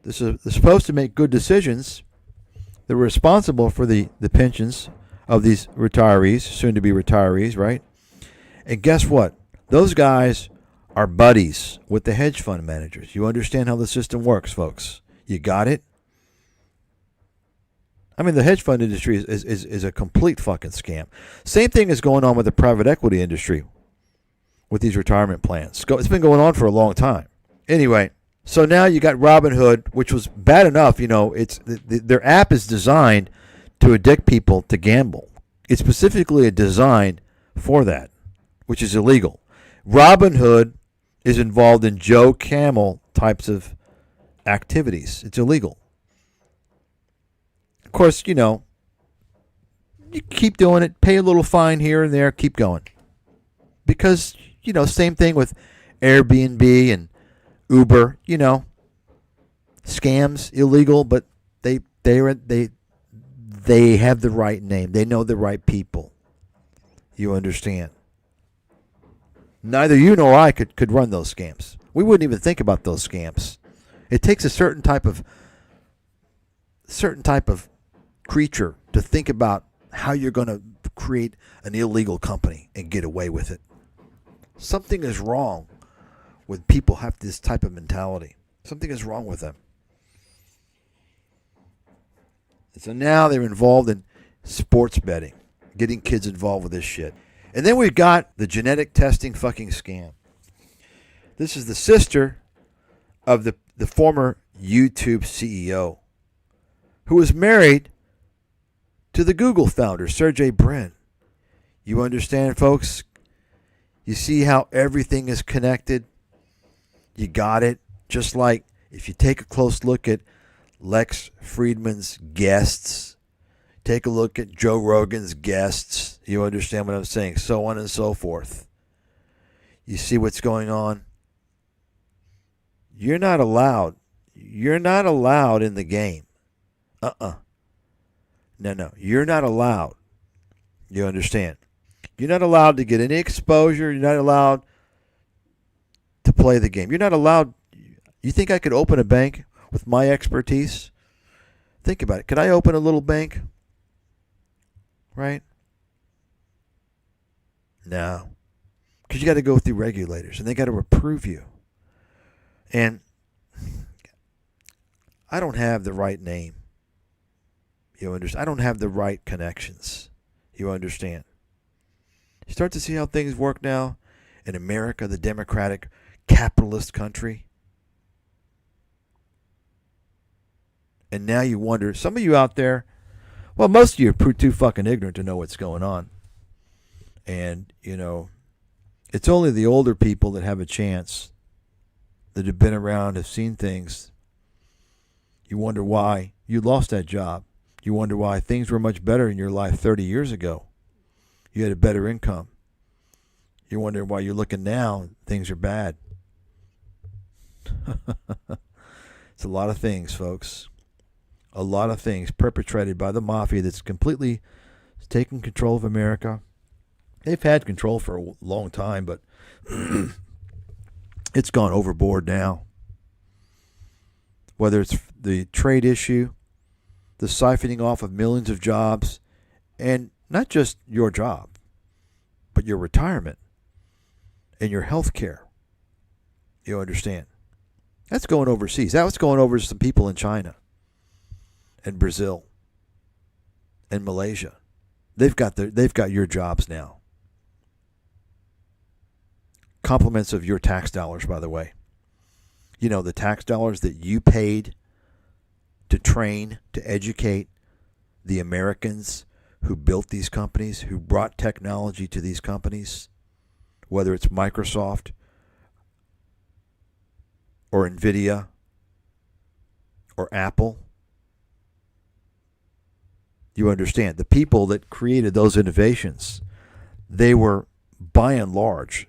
They're supposed to make good decisions. They're responsible for the pensions of these retirees, soon to be retirees, right? And guess what? Those guys are buddies with the hedge fund managers. You understand how the system works, folks? You got it? I mean, the hedge fund industry is a complete fucking scam. Same thing is going on with the private equity industry with these retirement plans. It's been going on for a long time. Anyway, so now you got Robinhood, which was bad enough. You know, their app is designed to addict people to gamble. It's specifically designed for that, which is illegal. Robinhood is involved in Joe Camel types of activities. It's illegal. Of course, you know, you keep doing it, pay a little fine here and there, keep going. Because, you know, same thing with Airbnb and Uber, you know, scams, illegal, but they have the right name. They know the right people. You understand? Neither you nor I could run those scams. We wouldn't even think about those scams. It takes a certain type of creature to think about how you're going to create an illegal company and get away with it. Something is wrong when people have this type of mentality. Something is wrong with them. And so now they're involved in sports betting, getting kids involved with this shit. And then we've got the genetic testing fucking scam. This is the sister of the former YouTube CEO who was married to the Google founder, Sergey Brin. You understand, folks? You see how everything is connected? You got it? Just like if you take a close look at Lex Friedman's guests, take a look at Joe Rogan's guests, you understand what I'm saying? So on and so forth. You see what's going on? You're not allowed. You're not allowed in the game. No. You're not allowed. You understand? You're not allowed to get any exposure. You're not allowed to play the game. You're not allowed. You think I could open a bank with my expertise? Think about it. Could I open a little bank? Right? No. Because you got to go through regulators, and they got to approve you. And I don't have the right name. You understand? I don't have the right connections. You understand? You start to see how things work now in America, the democratic capitalist country. And now you wonder, some of you out there, well, most of you are too fucking ignorant to know what's going on. And, you know, it's only the older people that have a chance, that have been around, have seen things. You wonder why you lost that job. You wonder why things were much better in your life 30 years ago. You had a better income. You wonder why you're looking now, things are bad. It's a lot of things, folks. A lot of things perpetrated by the mafia that's completely taken control of America. They've had control for a long time, but it's gone overboard now. Whether it's the trade issue, the siphoning off of millions of jobs, and not just your job, but your retirement and your health care. You understand? That's going overseas. That's going over to some people in China and Brazil and Malaysia. They've got your jobs now. Compliments of your tax dollars, by the way. You know, the tax dollars that you paid to train, to educate the Americans who built these companies, who brought technology to these companies, whether it's Microsoft or Nvidia or Apple. You understand? The people that created those innovations, they were, by and large,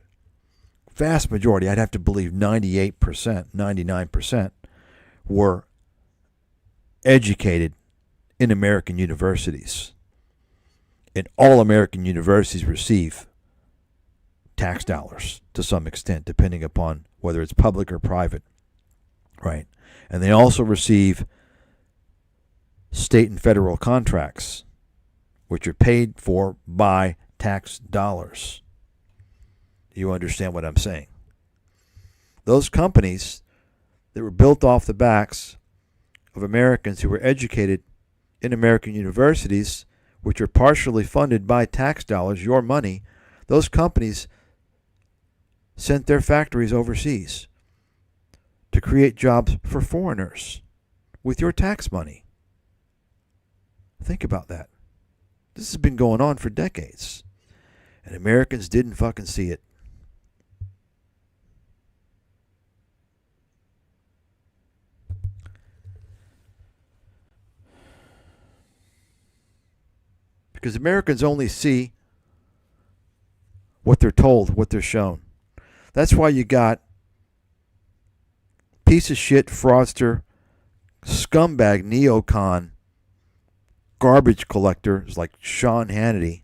vast majority, I'd have to believe 98%, 99%, were educated in American universities. And all American universities receive tax dollars to some extent, depending upon whether it's public or private, right? And they also receive state and federal contracts, which are paid for by tax dollars. You understand what I'm saying? Those companies that were built off the backs of Americans who were educated in American universities, which are partially funded by tax dollars, your money, those companies sent their factories overseas to create jobs for foreigners with your tax money. Think about that. This has been going on for decades, and Americans didn't fucking see it. Because Americans only see what they're told, what they're shown. That's why you got piece of shit, fraudster, scumbag, neocon, garbage collectors like Sean Hannity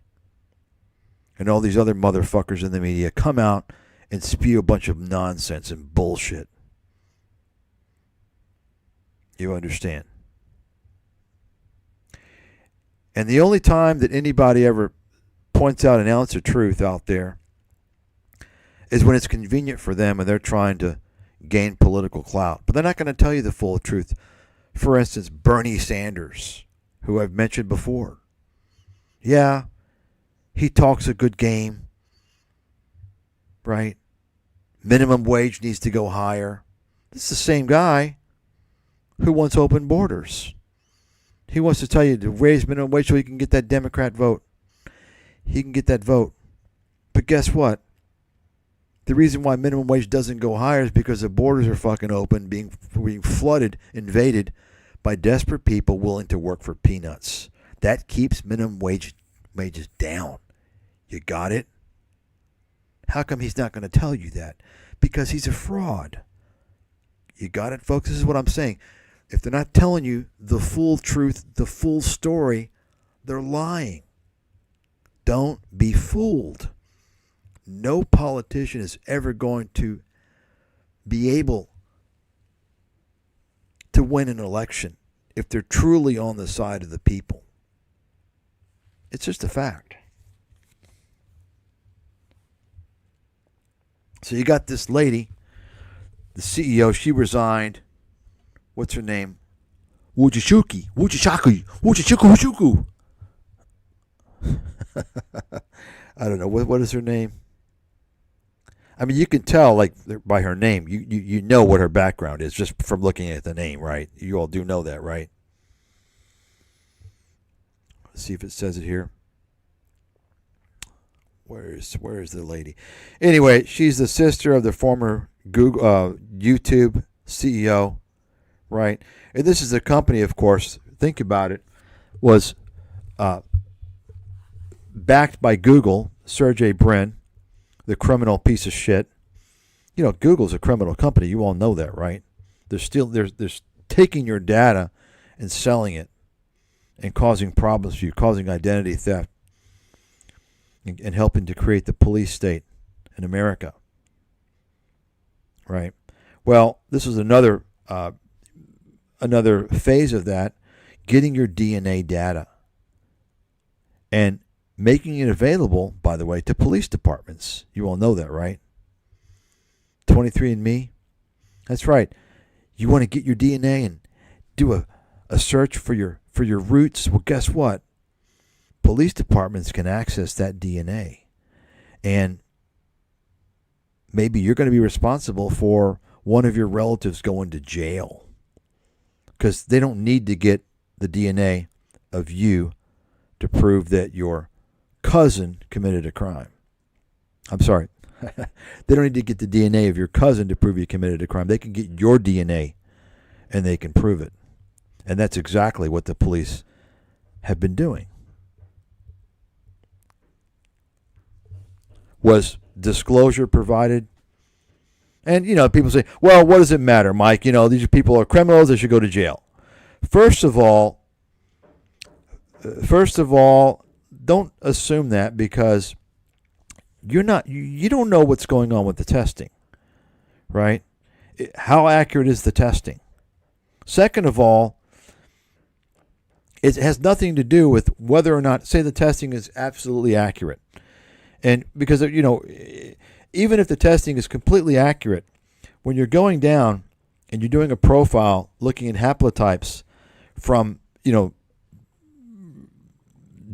and all these other motherfuckers in the media come out and spew a bunch of nonsense and bullshit. You understand? And the only time that anybody ever points out an ounce of truth out there is when it's convenient for them and they're trying to gain political clout. But they're not going to tell you the full truth. For instance, Bernie Sanders, who I've mentioned before. Yeah, he talks a good game, right? Minimum wage needs to go higher. This is the same guy who wants open borders. He wants to tell you to raise minimum wage so he can get that Democrat vote. He can get that vote. But guess what? The reason why minimum wage doesn't go higher is because the borders are fucking open, being flooded, invaded by desperate people willing to work for peanuts. That keeps minimum wages down. You got it? How come he's not going to tell you that? Because he's a fraud. You got it, folks? This is what I'm saying. If they're not telling you the full truth, the full story, they're lying. Don't be fooled. No politician is ever going to be able to win an election if they're truly on the side of the people. It's just a fact. So you got this lady, the CEO, she resigned. What's her name? Wujishuku. I don't know. What is her name? I mean, you can tell, like, by her name. You know what her background is just from looking at the name, right? You all do know that, right? Let's see if it says it here. Where is the lady? Anyway, she's the sister of the former YouTube CEO, right? And this is a company, of course, think about it, was backed by Google, Sergey Brin, the criminal piece of shit. You know, Google's a criminal company. You all know that, right? They're taking your data and selling it and causing problems for you, causing identity theft, and helping to create the police state in America, right? Well, this is another phase of that, getting your DNA data and making it available, by the way, to police departments. You all know that, right? 23andMe. That's right. You want to get your DNA and do a search for your roots. Well, guess what? Police departments can access that DNA. And maybe you're going to be responsible for one of your relatives going to jail, because they don't need to get the DNA of you to prove that your cousin committed a crime. I'm sorry. They don't need to get the DNA of your cousin to prove you committed a crime. They can get your DNA and they can prove it. And that's exactly what the police have been doing. Was disclosure provided? And, people say, well, what does it matter, Mike? These people are criminals. They should go to jail. First of all, don't assume that, because you don't know what's going on with the testing, right? How accurate is the testing? Second of all, it has nothing to do with whether or not, say, the testing is absolutely accurate. And because, even if the testing is completely accurate, when you're going down and you're doing a profile looking at haplotypes from,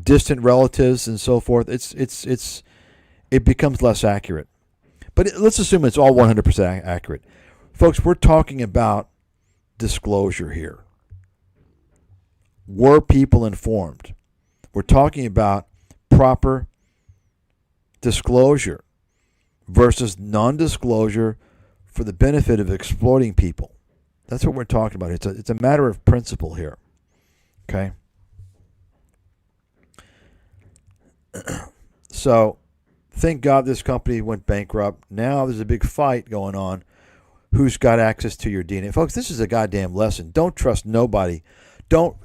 distant relatives and so forth, it becomes less accurate. But let's assume it's all 100% accurate. Folks, we're talking about disclosure here. Were people informed? We're talking about proper disclosure versus non-disclosure for the benefit of exploiting people. That's what we're talking about. It's a matter of principle here. Okay? So, thank God this company went bankrupt. Now there's a big fight going on. Who's got access to your DNA? Folks, this is a goddamn lesson. Don't trust nobody.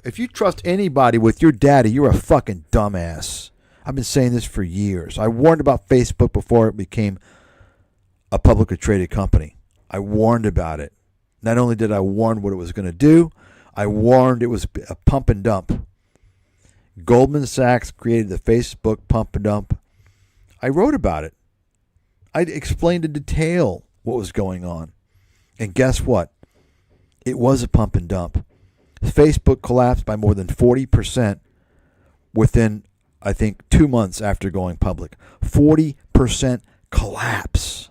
If you trust anybody with your data, you're a fucking dumbass. I've been saying this for years. I warned about Facebook before it became a publicly traded company. I warned about it. Not only did I warn what it was going to do, I warned it was a pump and dump. Goldman Sachs created the Facebook pump and dump. I wrote about it. I explained in detail what was going on. And guess what? It was a pump and dump. Facebook collapsed by more than 40% within, I think, 2 months after going public. 40% collapse.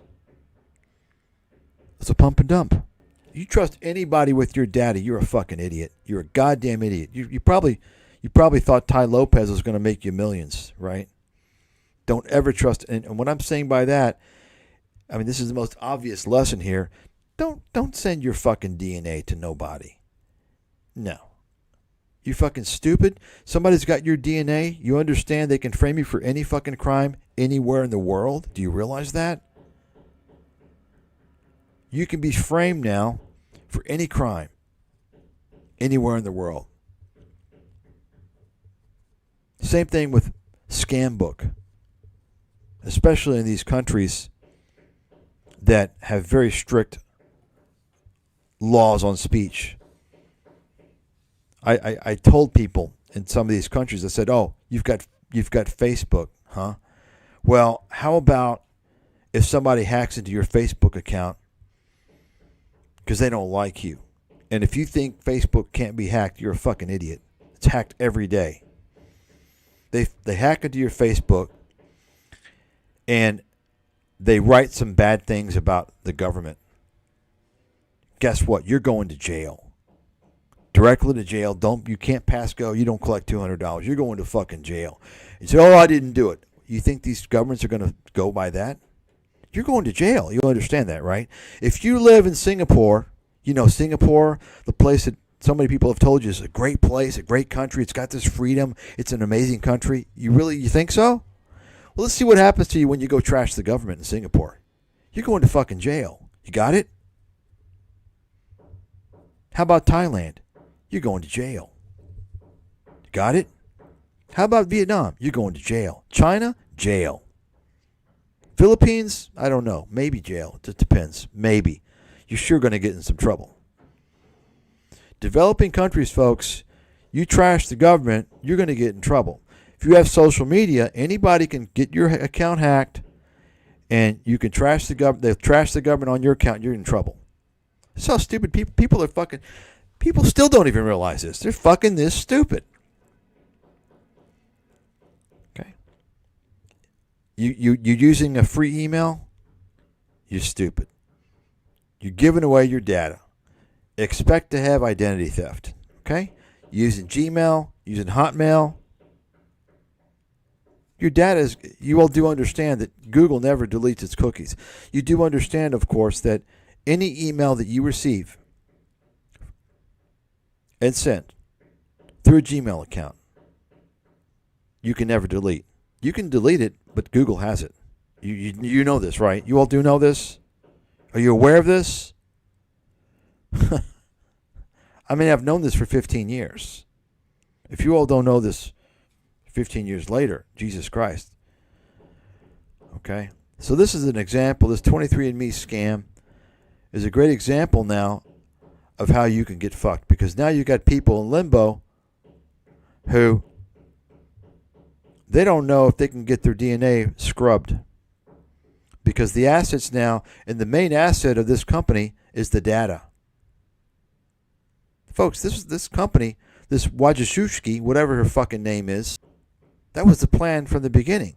It's a pump and dump. You trust anybody with your data, you're a fucking idiot. You're a goddamn idiot. You probably thought Ty Lopez was going to make you millions, right? Don't ever trust. And what I'm saying by that, I mean, this is the most obvious lesson here. Don't send your fucking DNA to nobody. No. You fucking stupid? Somebody's got your DNA. You understand they can frame you for any fucking crime anywhere in the world? Do you realize that? You can be framed now for any crime anywhere in the world. Same thing with scam book, especially in these countries that have very strict laws on speech. I told people in some of these countries, I said, "Oh, you've got Facebook, huh? Well, how about if somebody hacks into your Facebook account because they don't like you, and if you think Facebook can't be hacked, you're a fucking idiot. It's hacked every day. They hack into your Facebook and they write some bad things about the government. Guess what? You're going to jail. Directly to jail. You can't pass go. You don't collect $200. You're going to fucking jail. You say, "Oh, I didn't do it." You think these governments are going to go by that? You're going to jail. You understand that, right? If you live in Singapore, Singapore, the place that so many people have told you is a great place, a great country. It's got this freedom. It's an amazing country. You think so? Well, let's see what happens to you when you go trash the government in Singapore. You're going to fucking jail. You got it? How about Thailand? You're going to jail. You got it? How about Vietnam? You're going to jail. China? Jail. Philippines? I don't know. Maybe jail. It just depends. Maybe. You're sure going to get in some trouble. Developing countries, folks, you trash the government, you're going to get in trouble. If you have social media, anybody can get your account hacked, and you can trash the government. They'll trash the government on your account. You're in trouble. That's how stupid people are fucking. People still don't even realize this. They're fucking this stupid. Okay. You're using a free email? You're stupid. You're giving away your data. Expect to have identity theft. Okay? Using Gmail, using Hotmail. Your data is, you all do understand that Google never deletes its cookies. You do understand, of course, that any email that you receive and send through a Gmail account you can never delete. You can delete it, but Google has it. You know this, right? You all do know this? Are you aware of this? I mean, I've known this for 15 years. If you all don't know this 15 years later, Jesus Christ. Okay? So this is an example. This 23andMe scam is a great example now of how you can get fucked. Because now you got people in limbo who they don't know if they can get their DNA scrubbed. Because the assets now, and the main asset of this company is the data. Folks, this company, this Wojciechowski, whatever her fucking name is, that was the plan from the beginning.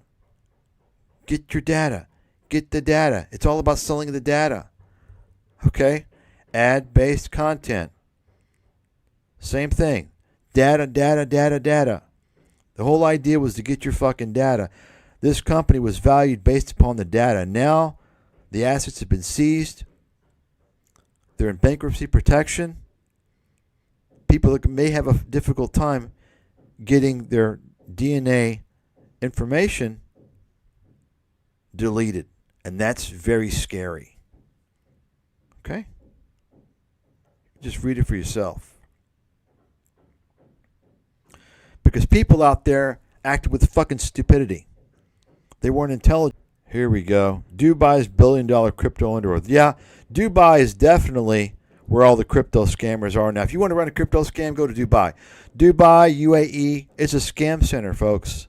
Get your data. Get the data. It's all about selling the data. Okay? Ad-based content. Same thing. Data. The whole idea was to get your fucking data. This company was valued based upon the data. Now, the assets have been seized. They're in bankruptcy protection. People that may have a difficult time getting their DNA information deleted. And that's very scary. Okay? Just read it for yourself. Because people out there acted with fucking stupidity. They weren't intelligent. Here we go. Dubai's billion-dollar crypto underworld. Yeah, Dubai is definitely where all the crypto scammers are now. If you want to run a crypto scam, go to Dubai. Dubai, UAE, it's a scam center, folks.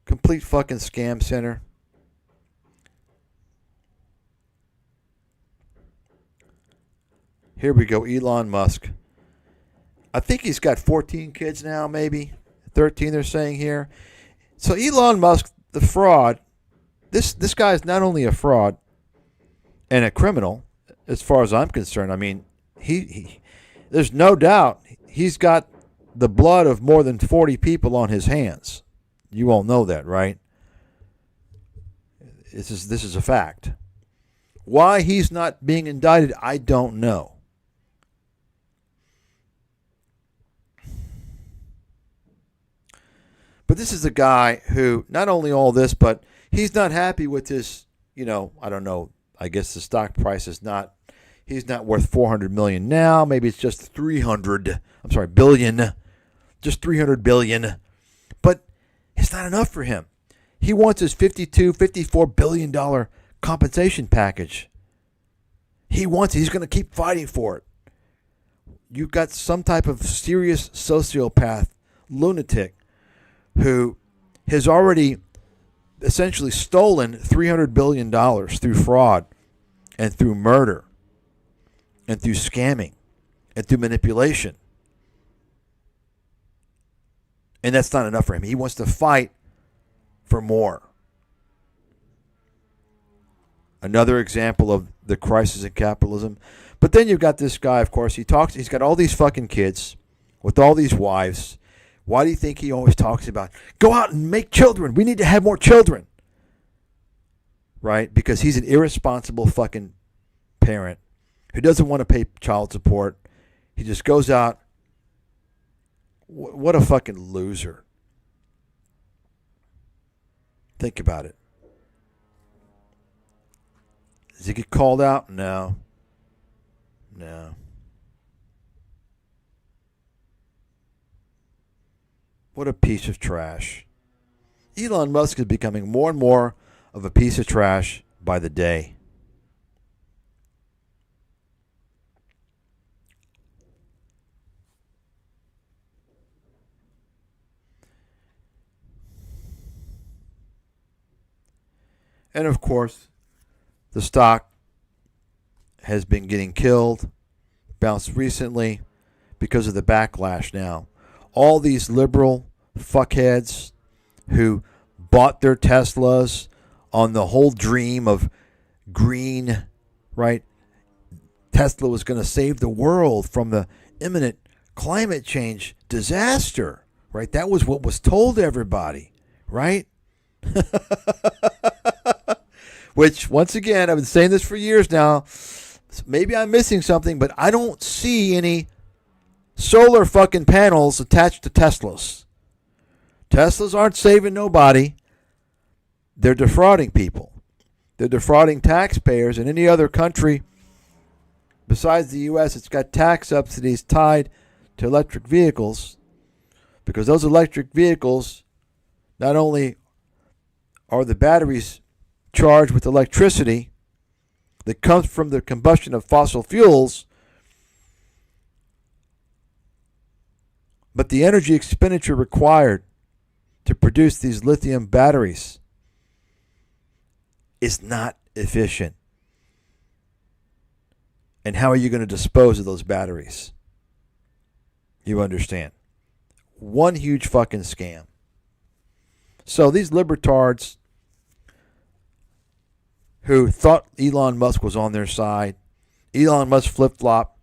Complete fucking scam center. Here we go, Elon Musk. I think he's got 14 kids now, maybe. 13 they're saying here. So Elon Musk, the fraud, this guy is not only a fraud and a criminal, as far as I'm concerned. I mean, he there's no doubt he's got the blood of more than 40 people on his hands. You all know that, right? This is a fact. Why he's not being indicted, I don't know. But this is a guy who, not only all this, but he's not happy with his, I don't know, I guess the stock price is not, he's not worth $400 million now. Maybe it's just billion. Just $300 billion. But it's not enough for him. He wants his $54 billion compensation package. He's going to keep fighting for it. You've got some type of serious sociopath, lunatic, who has already essentially stolen $300 billion through fraud and through murder and through scamming and through manipulation. And that's not enough for him. He wants to fight for more. Another example of the crisis in capitalism. But then you've got this guy, of course, he's got all these fucking kids with all these wives. Why do you think he always talks about, go out and make children? We need to have more children. Right? Because he's an irresponsible fucking parent who doesn't want to pay child support. He just goes out. What a fucking loser. Think about it. Does he get called out? No. What a piece of trash. Elon Musk is becoming more and more of a piece of trash by the day. And of course, the stock has been getting killed, bounced recently because of the backlash now. All these liberal fuckheads who bought their Teslas on the whole dream of green, right? Tesla was going to save the world from the imminent climate change disaster, right? That was what was told to everybody, right? Which, once again, I've been saying this for years now. Maybe I'm missing something, but I don't see any solar fucking panels attached to Teslas Teslas aren't saving nobody. They're defrauding people. They're defrauding taxpayers. In any other country besides the U.S., it's got tax subsidies tied to electric vehicles, because those electric vehicles, not only are the batteries charged with electricity that comes from the combustion of fossil fuels, but the energy expenditure required to produce these lithium batteries is not efficient. And how are you going to dispose of those batteries? You understand? One huge fucking scam. So these libertards who thought Elon Musk was on their side, Elon Musk flip-flop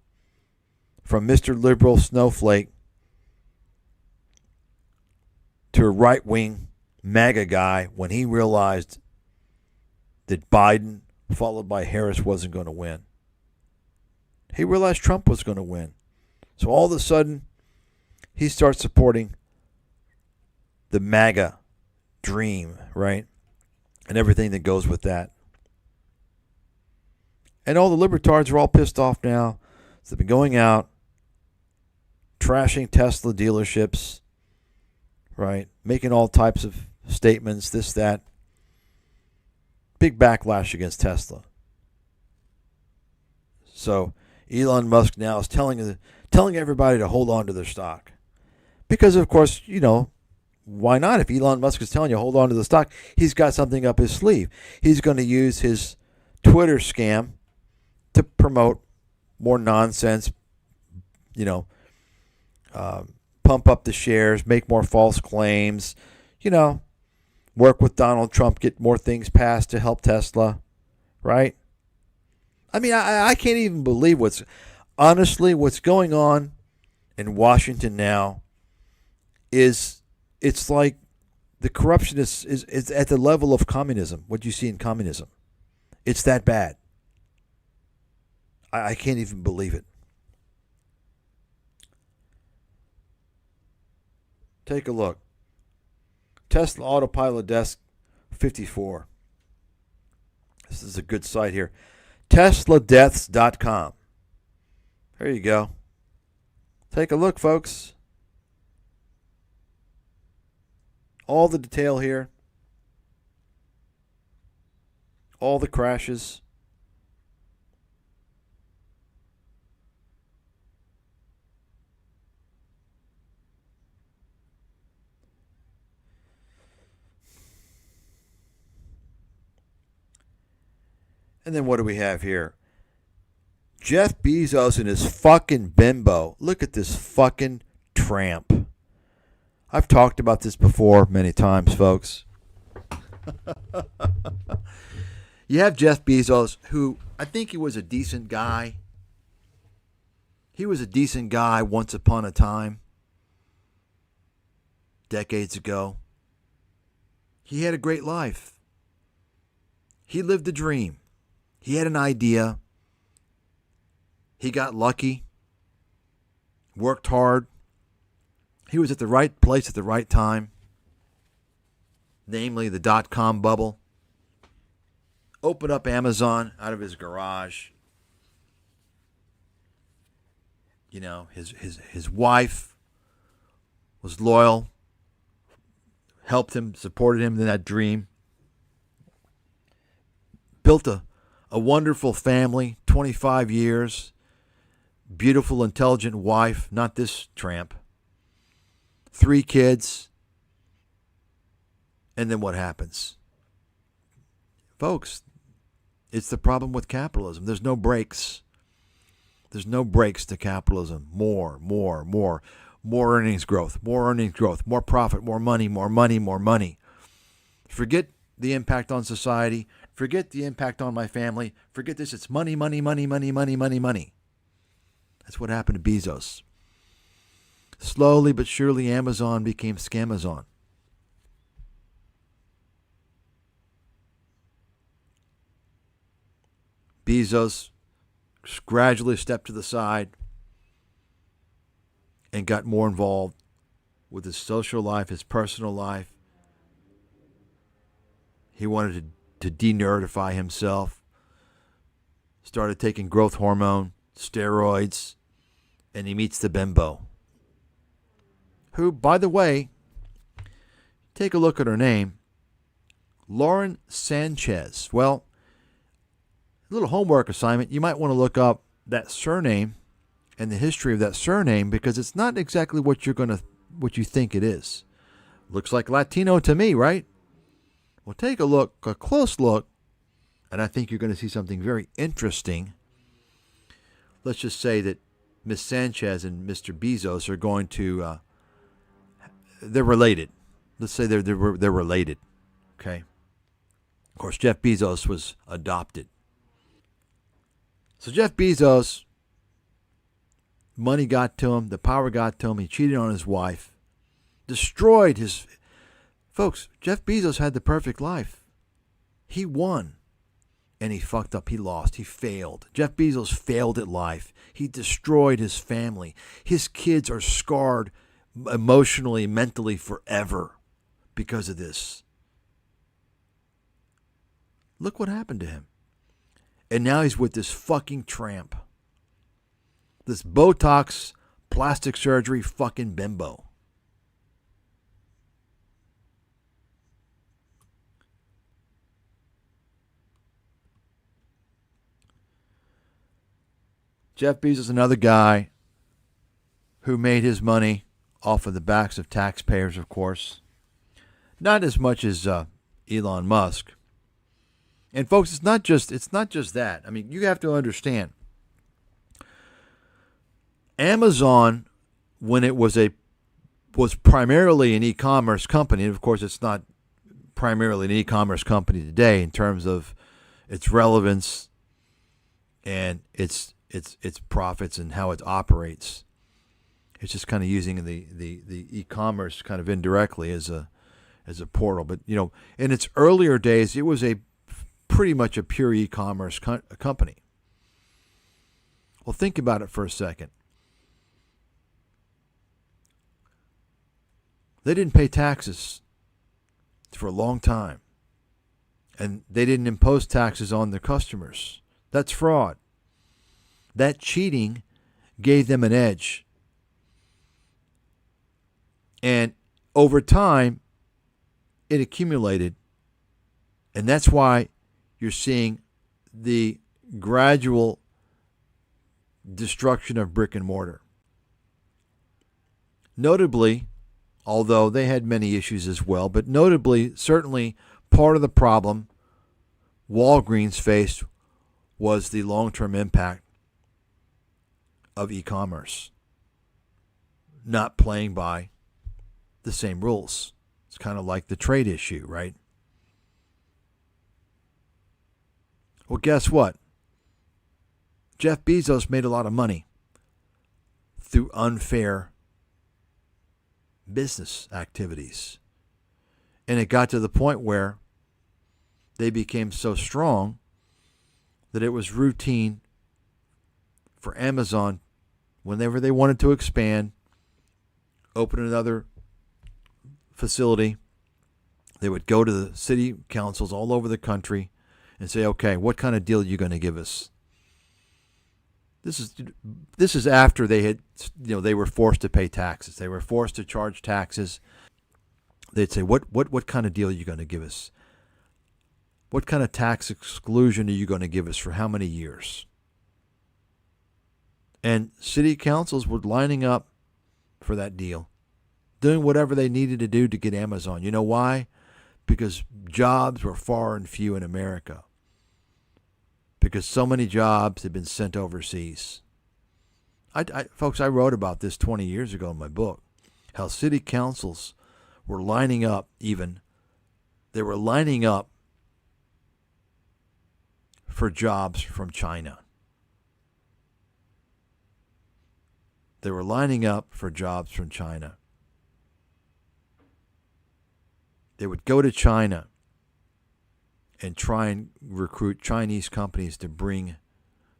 from Mr. Liberal Snowflake to a right-wing MAGA guy when he realized that Biden, followed by Harris, wasn't going to win. He realized Trump was going to win. So all of a sudden, he starts supporting the MAGA dream, right? And everything that goes with that. And all the libertards are all pissed off now. So they've been going out, trashing Tesla dealerships, right? Making all types of statements, this, that. Big backlash against Tesla. So Elon Musk now is telling everybody to hold on to their stock. Because, of course, why not? If Elon Musk is telling you hold on to the stock, he's got something up his sleeve. He's going to use his Twitter scam to promote more nonsense, pump up the shares, make more false claims, work with Donald Trump, get more things passed to help Tesla, right? I mean, I can't even believe what's going on in Washington now is, it's like the corruption is at the level of communism, what you see in communism. It's that bad. I can't even believe it. Take a look. Tesla Autopilot Desk 54. This is a good site here. TeslaDeaths.com. There you go. Take a look, folks. All the detail here. All the crashes. And then what do we have here? Jeff Bezos and his fucking bimbo. Look at this fucking tramp. I've talked about this before many times, folks. You have Jeff Bezos, who I think he was a decent guy. He was a decent guy once upon a time. Decades ago. He had a great life. He lived a dream. He had an idea. He got lucky. Worked hard. He was at the right place at the right time. Namely the dot-com bubble. Opened up Amazon out of his garage. His wife was loyal. Helped him, supported him in that dream. Built a wonderful family, 25 years, beautiful, intelligent wife, not this tramp. 3 kids. And then what happens? Folks, it's the problem with capitalism. There's no brakes. There's no brakes to capitalism. More earnings growth, more profit, more money. Forget the impact on society. Forget the impact on my family. Forget this. It's money. That's what happened to Bezos. Slowly but surely, Amazon became Scamazon. Bezos gradually stepped to the side and got more involved with his social life, his personal life. He wanted to de-nerdify himself. Started taking growth hormone, steroids, and he meets the bimbo. Who, by the way, take a look at her name, Lauren Sanchez. Well, a little homework assignment. You might want to look up that surname and the history of that surname, because it's not exactly what you think it is. Looks like Latino to me, right? Well, take a close look, and I think you're going to see something very interesting. Let's just say that Miss Sanchez and Mr. Bezos are going to, they're related. Let's say they're related, okay? Of course, Jeff Bezos was adopted. So Jeff Bezos, money got to him, the power got to him, he cheated on his wife, destroyed his... Folks, Jeff Bezos had the perfect life. He won. And he fucked up. He lost. He failed. Jeff Bezos failed at life. He destroyed his family. His kids are scarred emotionally, mentally forever because of this. Look what happened to him. And now he's with this fucking tramp. This Botox, plastic surgery fucking bimbo. Jeff Bezos, another guy who made his money off of the backs of taxpayers, of course. Not as much as Elon Musk. And folks, it's not just that. I mean, you have to understand. Amazon, when it was primarily an e-commerce company, and of course it's not primarily an e-commerce company today in terms of its relevance and its profits and how it operates. It's just kind of using the e-commerce kind of indirectly as a portal. But in its earlier days, it was pretty much a pure e-commerce company. Well, think about it for a second. They didn't pay taxes for a long time, and they didn't impose taxes on their customers. That's fraud. That cheating gave them an edge. And over time, it accumulated. And that's why you're seeing the gradual destruction of brick and mortar. Notably, although they had many issues as well, but notably, certainly part of the problem Walgreens faced was the long-term impact of e-commerce not playing by the same rules. It's kind of like the trade issue, right? Well, guess what? Jeff Bezos made a lot of money through unfair business activities. And it got to the point where they became so strong that it was routine for Amazon, whenever they wanted to expand, open another facility, they would go to the city councils all over the country and say, okay, what kind of deal are you going to give us? This is after they had, they were forced to pay taxes. They were forced to charge taxes. They'd say, what kind of deal are you going to give us? What kind of tax exclusion are you going to give us for how many years? And city councils were lining up for that deal, doing whatever they needed to do to get Amazon. You know why? Because jobs were far and few in America. Because so many jobs had been sent overseas. Folks, I wrote about this 20 years ago in my book, how city councils were lining up they were lining up for jobs from China. They were lining up for jobs from China. They would go to China and try and recruit Chinese companies to bring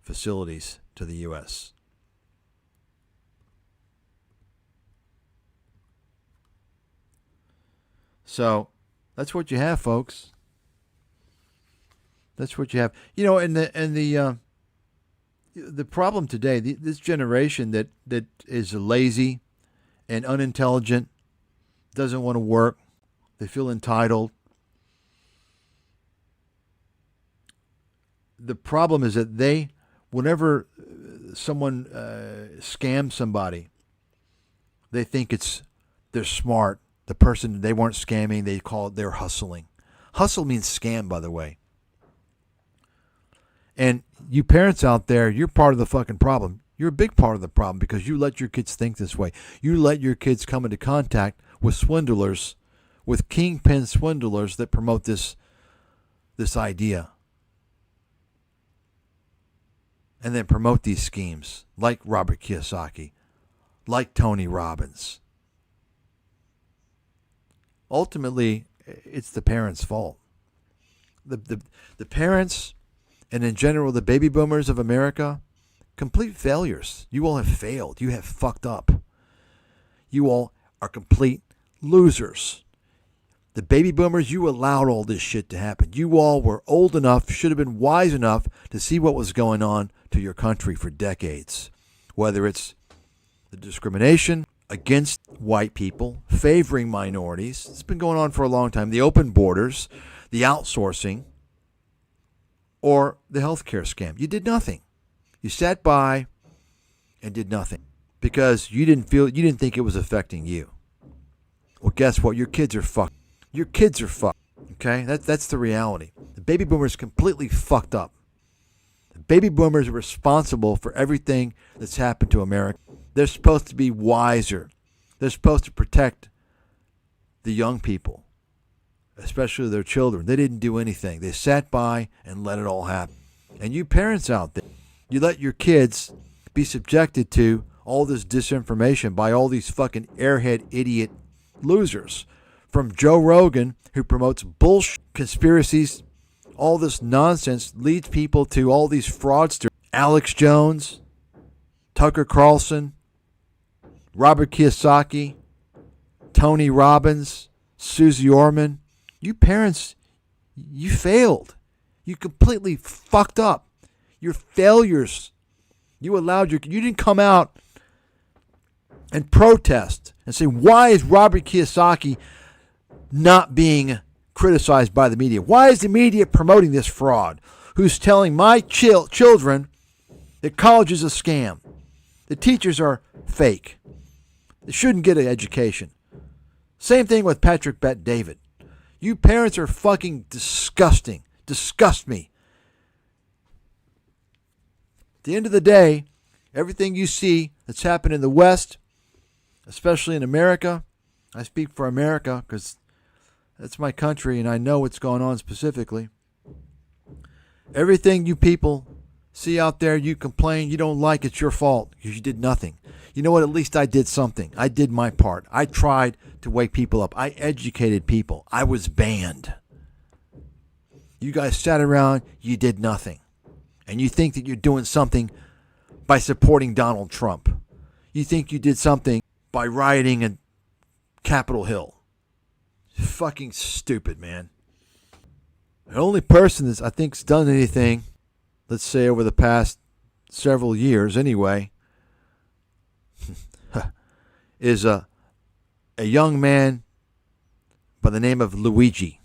facilities to the U.S. So that's what you have, folks. That's what you have. You know, and the problem today, this generation that is lazy and unintelligent, doesn't want to work, they feel entitled. The problem is that whenever someone scams somebody, they think they're smart. The person they weren't scamming, they're hustling. Hustle means scam, by the way. And you parents out there, you're part of the fucking problem. You're a big part of the problem because you let your kids think this way. You let your kids come into contact with swindlers, with kingpin swindlers that promote this idea. And then promote these schemes like Robert Kiyosaki, like Tony Robbins. Ultimately, it's the parents' fault. The parents, and in general the baby boomers of America, complete failures. You all have failed. You have fucked up. You all are complete losers. The baby boomers, you allowed all this shit to happen. You all were old enough, should have been wise enough to see what was going on to your country for decades. Whether it's the discrimination against white people, favoring minorities. It's been going on for a long time. The open borders, the outsourcing, or the healthcare scam. You did nothing. You sat by and did nothing because you didn't think it was affecting you. Well, guess what? Your kids are fucked. Your kids are fucked. Okay? That's the reality. The baby boomers completely fucked up. The baby boomers are responsible for everything that's happened to America. They're supposed to be wiser. They're supposed to protect the young people, especially their children. They didn't do anything. They sat by and let it all happen. And you parents out there, you let your kids be subjected to all this disinformation by all these fucking airhead idiot losers. From Joe Rogan, who promotes bullshit conspiracies, all this nonsense leads people to all these fraudsters. Alex Jones, Tucker Carlson, Robert Kiyosaki, Tony Robbins, Susie Orman. You parents, you failed. You completely fucked up. You're failures. You didn't come out and protest and say, why is Robert Kiyosaki not being criticized by the media? Why is the media promoting this fraud? Who's telling my children that college is a scam? The teachers are fake. They shouldn't get an education. Same thing with Patrick Bet-David. You parents are fucking disgusting. Disgust me. At the end of the day, everything you see that's happened in the West, especially in America, I speak for America because that's my country and I know what's going on specifically. Everything you people see out there, you complain, you don't like, it's your fault because you did nothing. You know what? At least I did something. I did my part. I tried to wake people up. I educated people. I was banned. You guys sat around, you did nothing. And you think that you're doing something by supporting Donald Trump. You think you did something by rioting at Capitol Hill. Fucking stupid, man. The only person that I think's done anything, let's say over the past several years anyway, is a young man by the name of Luigi.